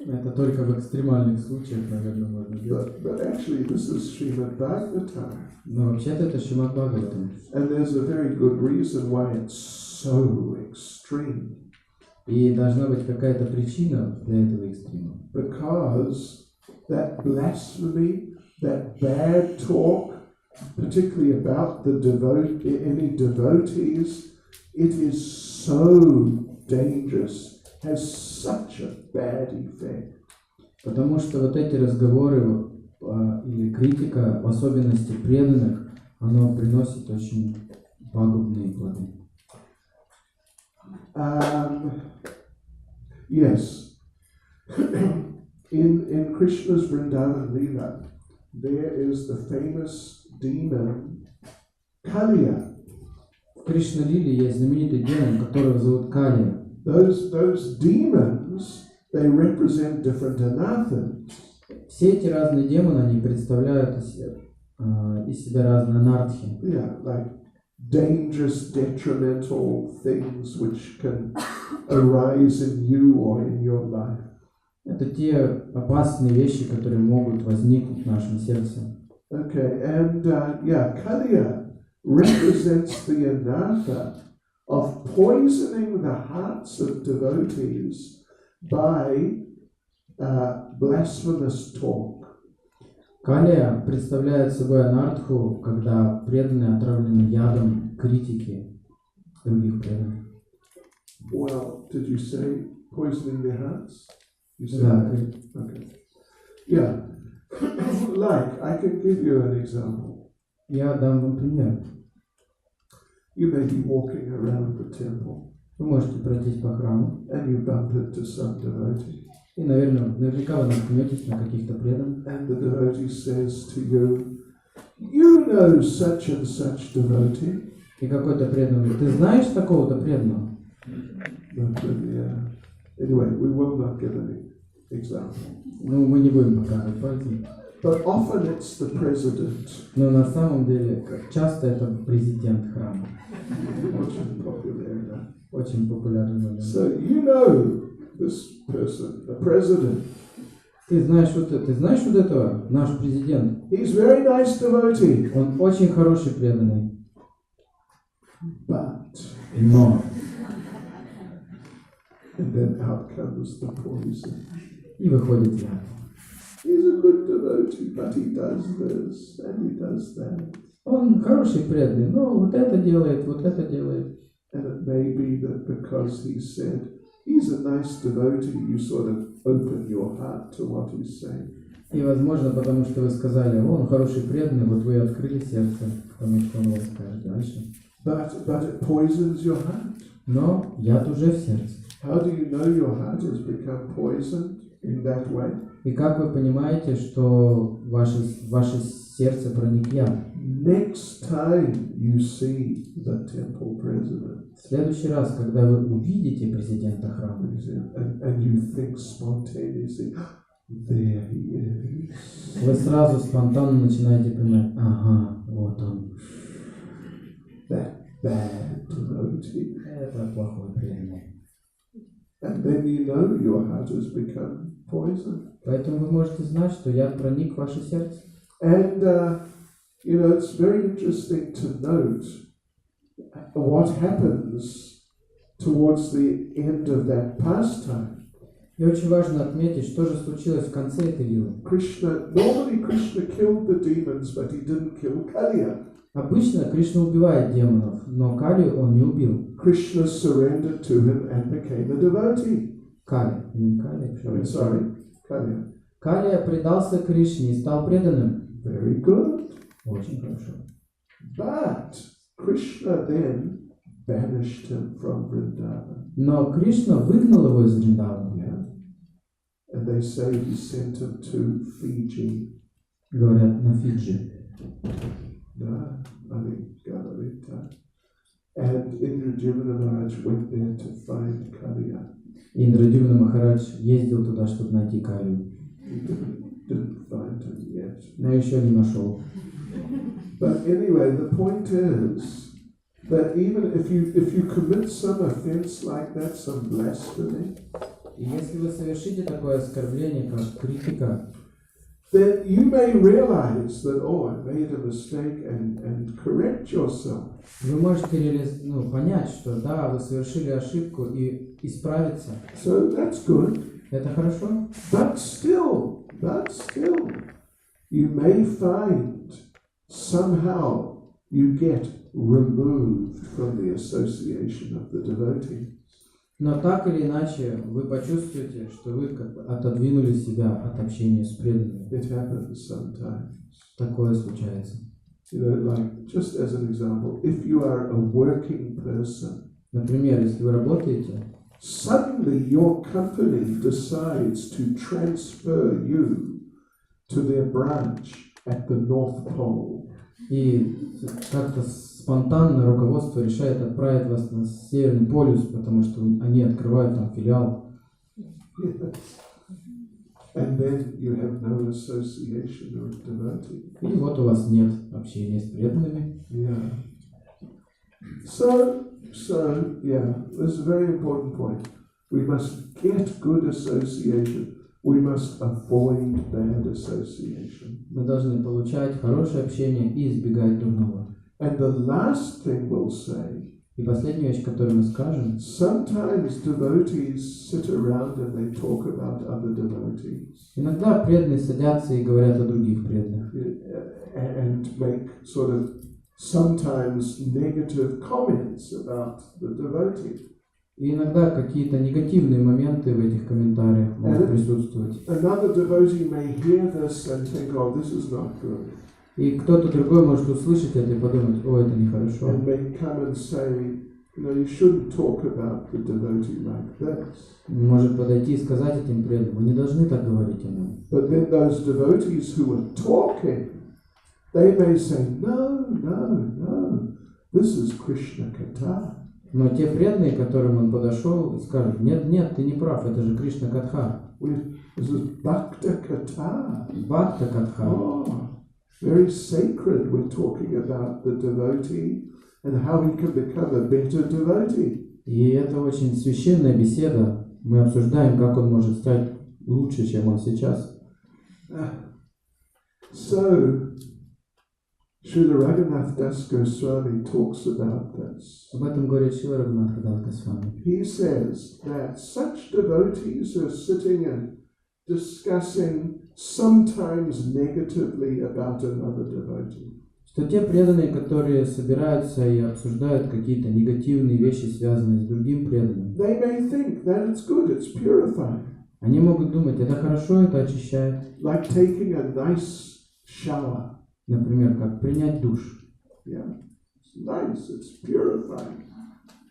Это только в экстремальных случаях, наверное, можно делать. But actually, this is Srimad Bhagavatam. Но вообще-то это Шримад Бхагаватам. And there's a very good reason why it's so extreme. И должна быть какая-то причина для этого экстрима. Because that blasphemy, that bad talk, particularly about the any devotees, it is so dangerous, has such a bad effect. Потому что вот эти разговоры или критика, в особенности преданных, оно приносит очень пагубные плоды. Yes. In Krishna's Vrindavan Lila, there is the famous demon Kaliya. В Кришна-лиле есть знаменитый демон, которого зовут Калия. Those demons, they represent different anarthas. Все эти разные демоны, они представляют из себя разные анартхи. Yeah, like dangerous, detrimental things which can arise in you or in your life. Это те опасные вещи, которые могут возникнуть в нашем сердце. Okay, and Kaliya represents the anartha of poisoning the hearts of devotees by blasphemous talk. Калия представляет собой анартху, когда преданные отравлены ядом критики других преданных. Well, did you say poisoning their hearts? You said Да. that? Okay. Yeah. Like, I can give you an example. Я дам вам пример. You may be walking around the temple Вы можете пройтись по храму, and you bump into some devotee. И, наверняка вы наткнетесь на каких-то преданных. And the devotee says to you, you know such and such devotee. И какой-то преданный говорит, ты знаешь такого-то преданного? Anyway, we will not give any example. Ну, мы не будем показывать пальцем. But often it's the president. Но на самом деле, часто это президент храма. Очень популярно. Очень популярный момент. So you know this person, the president. Ты знаешь вот этого, наш президент. He's very nice devotee. Он очень хороший преданный. But. Но. And then out comes the poison. И выходит яд. He's a good devotee, but he does this and he does that. Он хороший преданный, но вот это делает, вот это делает. And it may be that because he said he's a nice devotee, you sort of open your heart to what he's saying. И возможно, потому что вы сказали, он хороший преданный, вот вы открыли сердце к тому, что он вам скажет дальше. But it poisons your heart. Но яд уже в сердце. How do you know your heart has become poisoned in that way? И как вы понимаете, что ваше сердце проник яд? Next time you see the temple president. В следующий раз, когда вы увидите президента храма, and you think spontaneously, there he is. Вы сразу спонтанно начинаете понимать, ага, вот он. That bad devotee. Это плохой преданный. And then you know your heart has become poisoned. Поэтому вы можете знать, что яд проник в ваше сердце. And it's very interesting to note what happens towards the end of that pastime. И очень важно отметить, что же случилось в конце этой лилы. Normally Krishna killed the demons, but he didn't kill Kaliya. Обычно Кришна убивает демонов, но Калию он не убил. Krishna surrendered to him and became a devotee. Kaliya. Калия предался Кришне и стал преданным. Very good. Очень хорошо. But Krishna then banished him from Vrindavan. Но Кришна выгнал его из Вриндавана. Yeah. And they say he sent him to Fiji. Говорят, на Фиджи. No, I think Galarita. And Indradjumna Maharaj went there to find Kaliya. Индрадюмна Махарадж ездил туда, чтобы найти Калию. He didn't find him yet. Но еще не нашел. But anyway, the point is that even if you commit some offense like that, some blasphemy, И если вы совершите такое оскорбление, как критика, then you may realize that, I made a mistake and correct yourself. вы можете понять, что да, вы совершили ошибку и исправиться. So that's good. Это хорошо. But still, you may find somehow you get removed from the association of the devotee. Но так или иначе вы почувствуете, что вы как бы отодвинули себя от общения с преданными. It happens sometimes. Такое случается. Like just as an example, if you are a working person, например, если вы работаете, suddenly your company decides to transfer you to their branch at the North Pole. И как-то спонтанно руководство решает отправить вас на Северный полюс, потому что они открывают там филиал. And then you have no association with devotee. И вот у вас нет общения с преданными. Yeah. So yeah, this is a very important point. We must get good association. We must avoid bad association. Мы должны получать хорошее общение и избегать дурного. And the last thing we'll say, и последняя вещь, которую мы скажем, sometimes devotees sit around and they talk about other devotees. Иногда преданные садятся и говорят о других преданных. And make sort of sometimes negative comments about the devotee. И иногда какие-то негативные моменты в этих комментариях могут присутствовать. Another devotee may hear this and think, this is not good. И кто-то другой может услышать это и подумать, это нехорошо. And may come and say, you shouldn't talk about the devotee like this. Может подойти и сказать этим преданным: вы не должны так говорить о нем. But then those devotees who are talking, they may say, no, this is Krishna Katha. Но те преданные, к которым он подошел, скажут: нет, ты не прав, это же Кришна Катха. This is Bhakta Katha. Бхакта Катха. Oh, very sacred. We're talking about the devotee and how he can become a better devotee. И это очень священная беседа. Мы обсуждаем, как он может стать лучше, чем он сейчас. So, Srila Raghunath Das Goswami talks about this. Об этом говорит Шрила Рагхунатха Дас Госвами. He says that such devotees are sitting and discussing sometimes negatively about another devotee. Что те преданные, которые собираются и обсуждают какие-то негативные вещи, связанные с другим преданным, They may think that it's good, it's purifying. они могут думать: это хорошо, это очищает. Like taking a nice shower. Например, как принять душ. Yeah, it's nice, it's purifying.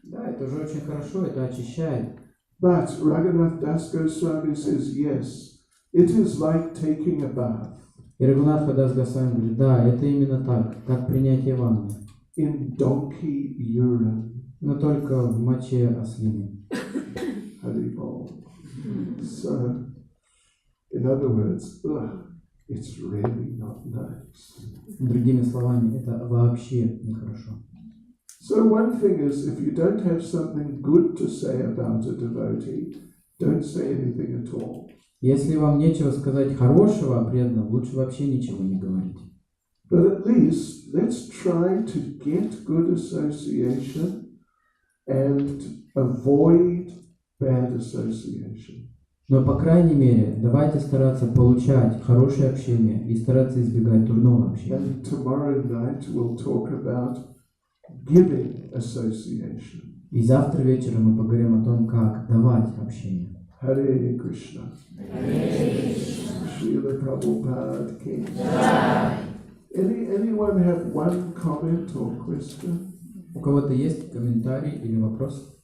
Да, это же очень хорошо, это очищает. But Raghunath Das Goswami says, yes, it is like taking a bath. И Рагхунатха Дас Госвами говорит: да, это именно так, как принятие ванны. In donkey urine. Но только в моче ослины. Haribol. So, in other words, it's really not nice. Другими словами, это вообще нехорошо. So one thing is, if you don't have something good to say about a devotee, don't say anything at all. Если вам нечего сказать хорошего о преданном, лучше вообще ничего не говорить. But at least let's try to get good association and avoid bad association. Но, по крайней мере, давайте стараться получать хорошее общение и стараться избегать дурного общения. And tomorrow night we'll talk about giving association. И завтра вечером мы поговорим о том, как давать общение. Hare Krishna. Srila Prabhupada Ki. Anyone have one comment or question? У кого-то есть комментарий или вопрос?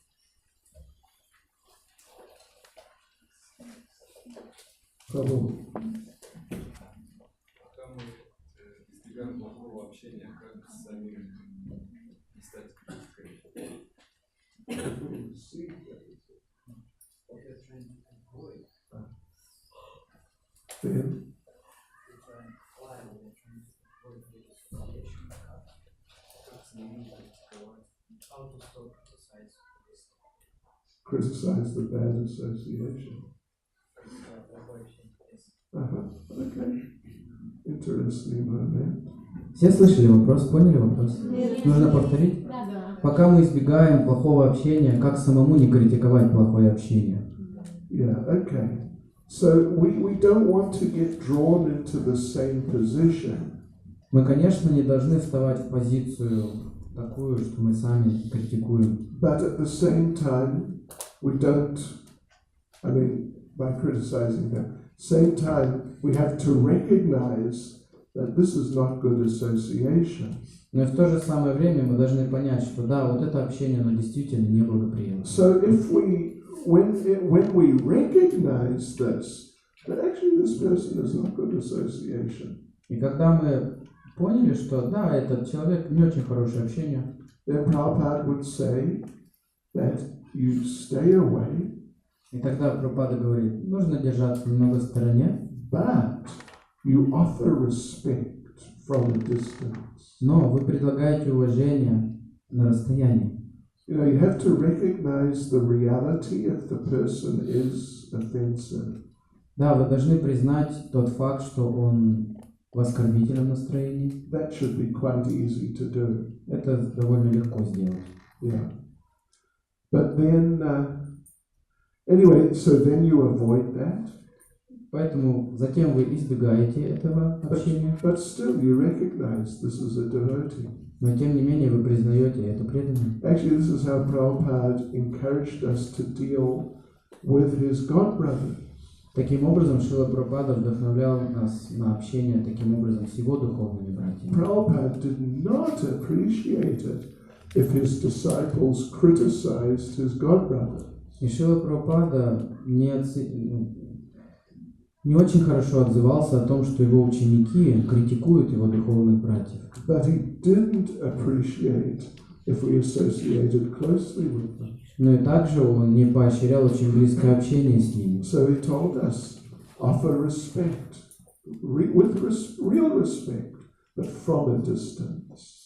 Prabhu. Пока мы избегаем плохого общения, как самим не стать критикой. Then, criticize the bad association. Okay. Interesting moment. Все слышали вопрос? Поняли вопрос? Нужно повторить? Пока мы избегаем плохого общения, как самому не критиковать плохое общение? Yeah, okay. So we don't want to get drawn into the same position. Мы, конечно, не должны вставать в позицию такую, что мы сами критикуем. But at the same time, we don't, by criticizing them, same time, we have to recognize that this is not good association. Но в то же самое время мы должны понять, что да, вот это общение, оно действительно неблагоприятно. So if when we recognize this, that actually this person is not good association, И когда мы поняли, что да, этот человек не очень хорошее общение, then Prabhupada would say that you stay away, и тогда Прабхупада говорит: нужно держаться немного в стороне, but you offer respect from a distance. но вы предлагаете уважение на расстоянии. You have to recognize the reality if the person is offensive. Да, вы должны признать тот факт, что он в оскорбительном настроении. That should be quite easy to do. Это довольно легко сделать. Yeah. But then, anyway, so then you avoid that. Поэтому затем вы избегаете этого общения, But still you recognize this is a devotee. но тем не менее вы признаете это преданным. Actually, this is how Prabhupada encouraged us to deal with his god brother. Таким образом, Шрила Прабхупада вдохновлял нас на общение таким образом с его духовными братьями. Prabhupada did not appreciate it if his disciples criticized his godbrother. И Шрила Прабхупада не очень хорошо отзывался о том, что его ученики критикуют его духовных братьев. But he didn't appreciate if we associated closely with them. Но и также он не поощрял очень близкое общение с ними. So he told us, offer respect, with real respect, but from a distance.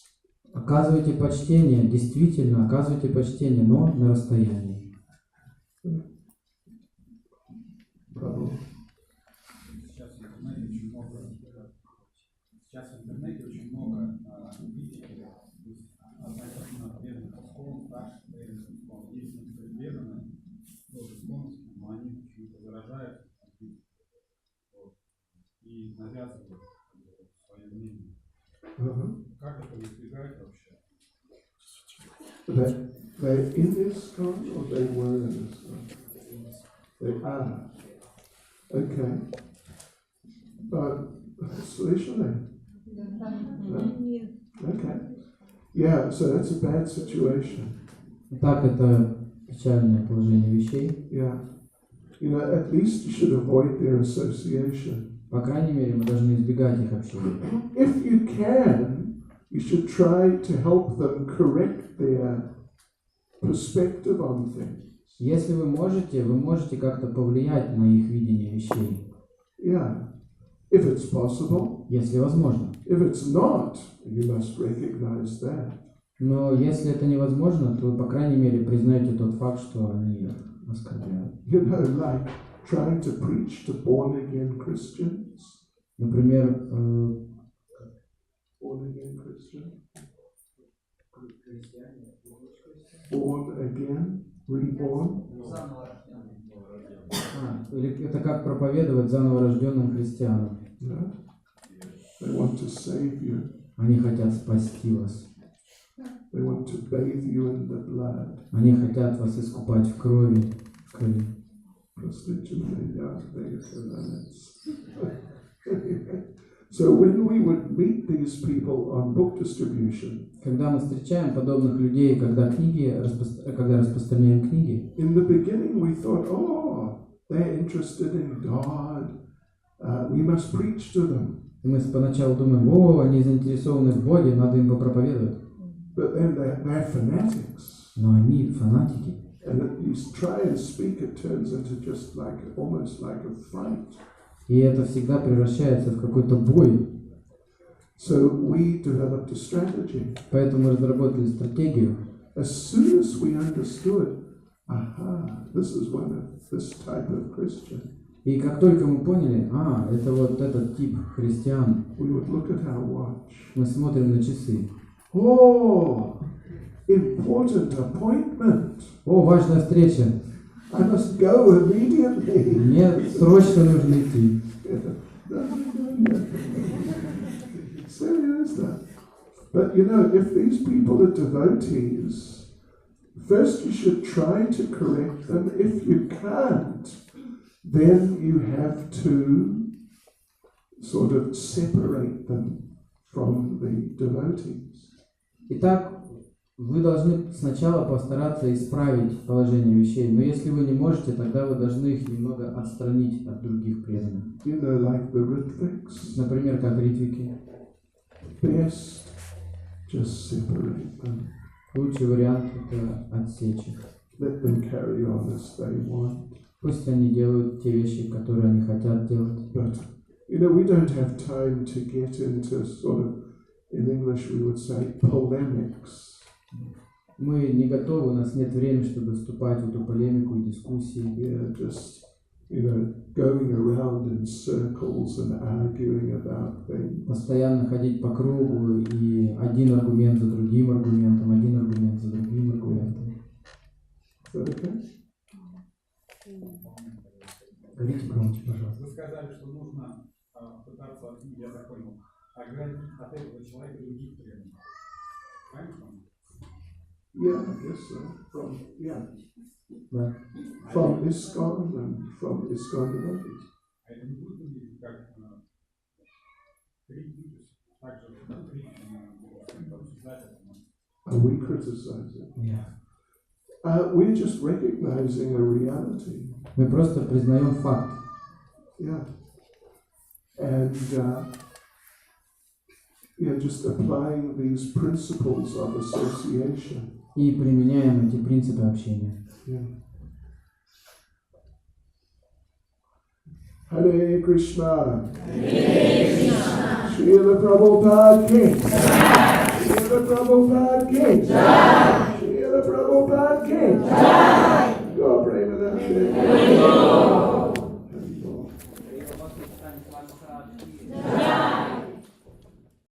Оказывайте почтение, действительно, оказывайте почтение, но на расстоянии. Сейчас в интернете очень много критики относительно преданных школ, старших преданных школ. Есть некоторые преданные, тоже склонности, но они почему-то выражают и навязывают свое мнение. Как это избегать вообще? They're in ISKCON or they were in ISKCON? They are. Okay. Slishly. Okay. Yeah, so that's a bad situation. Так, это печальное положение вещей. Yeah. You know, at least you should avoid their association. По крайней мере, мы должны избегать их общения. If you can, you should try to help them correct their perspective on things. Если вы можете как-то повлиять на их видение вещей. Yeah. If it's possible. Если возможно. If it's not, you must recognize that. Но если это невозможно, то вы, по крайней мере, признаете тот факт, что они оскорбляют. You know, like trying to preach to born-again Christians. Например, born-again Christian. Born again, reborn. Это как проповедовать заново рожденным христианам. Yeah. They want to save you. Они хотят спасти вас. They want to bathe you in the blood. Они хотят вас искупать в крови. So when we would meet these people on book distribution, когда мы встречаем подобных людей, когда распространяем книги, in the beginning we thought, oh, they're interested in God. We must preach to them. И мы поначалу думаем, они заинтересованы в Боге, надо им попроповедовать. But then they're fanatics. Но они фанатики. And you try and speak, it turns into just like almost like a fight. И это всегда превращается в какой-то бой. So we developed a strategy. Поэтому мы разработали стратегию. As soon as we understood, this is one of this type of Christian. И как только мы поняли, это вот этот тип христиан, we would look at our watch. Мы смотрим на часы. Important appointment. Важная встреча. I must go immediately. Мне срочно нужно идти. Seriously. But you know, if these people are devotees, first you should try to correct them. If you can't, then you have to sort of separate them from the devotees. Итак, вы должны сначала постараться исправить положение вещей, но если вы не можете, тогда вы должны их немного отстранить от других преданных. You know, like the Ritviks. Например, как ритвики. Best just separate them. Лучший вариант – это отсечь их. Let them carry on as they want. Пусть они делают те вещи, которые они хотят делать. But, you know, we don't have time to get into sort of, in English we would say, polemics. Мы не готовы, у нас нет времени, чтобы вступать в эту полемику и дискуссии. Yeah, just, you know, going around in circles and arguing about things. Постоянно ходить по кругу и один аргумент за другим аргументом, один аргумент за другим аргументом. Is that okay? Говорите громче, пожалуйста. Вы сказали, что нужно пытаться, я так понял, оградить от этого человека других преданных. Правильно? Yeah, I guess so. Да. From ISKCON and from ISKCON devotees. А это не будет выглядеть как критика, также критика, обсуждать это. And we criticize it. Yeah. We're just recognizing a reality. Мы просто признаем факт. Yeah. And just applying these principles of association. И применяем эти принципы общения. Yeah. Hare Krishna. Hare Krishna. Srila Prabhupada ki. Srila Prabhupada ki. Srila Prabhupada ki. Go Premanande.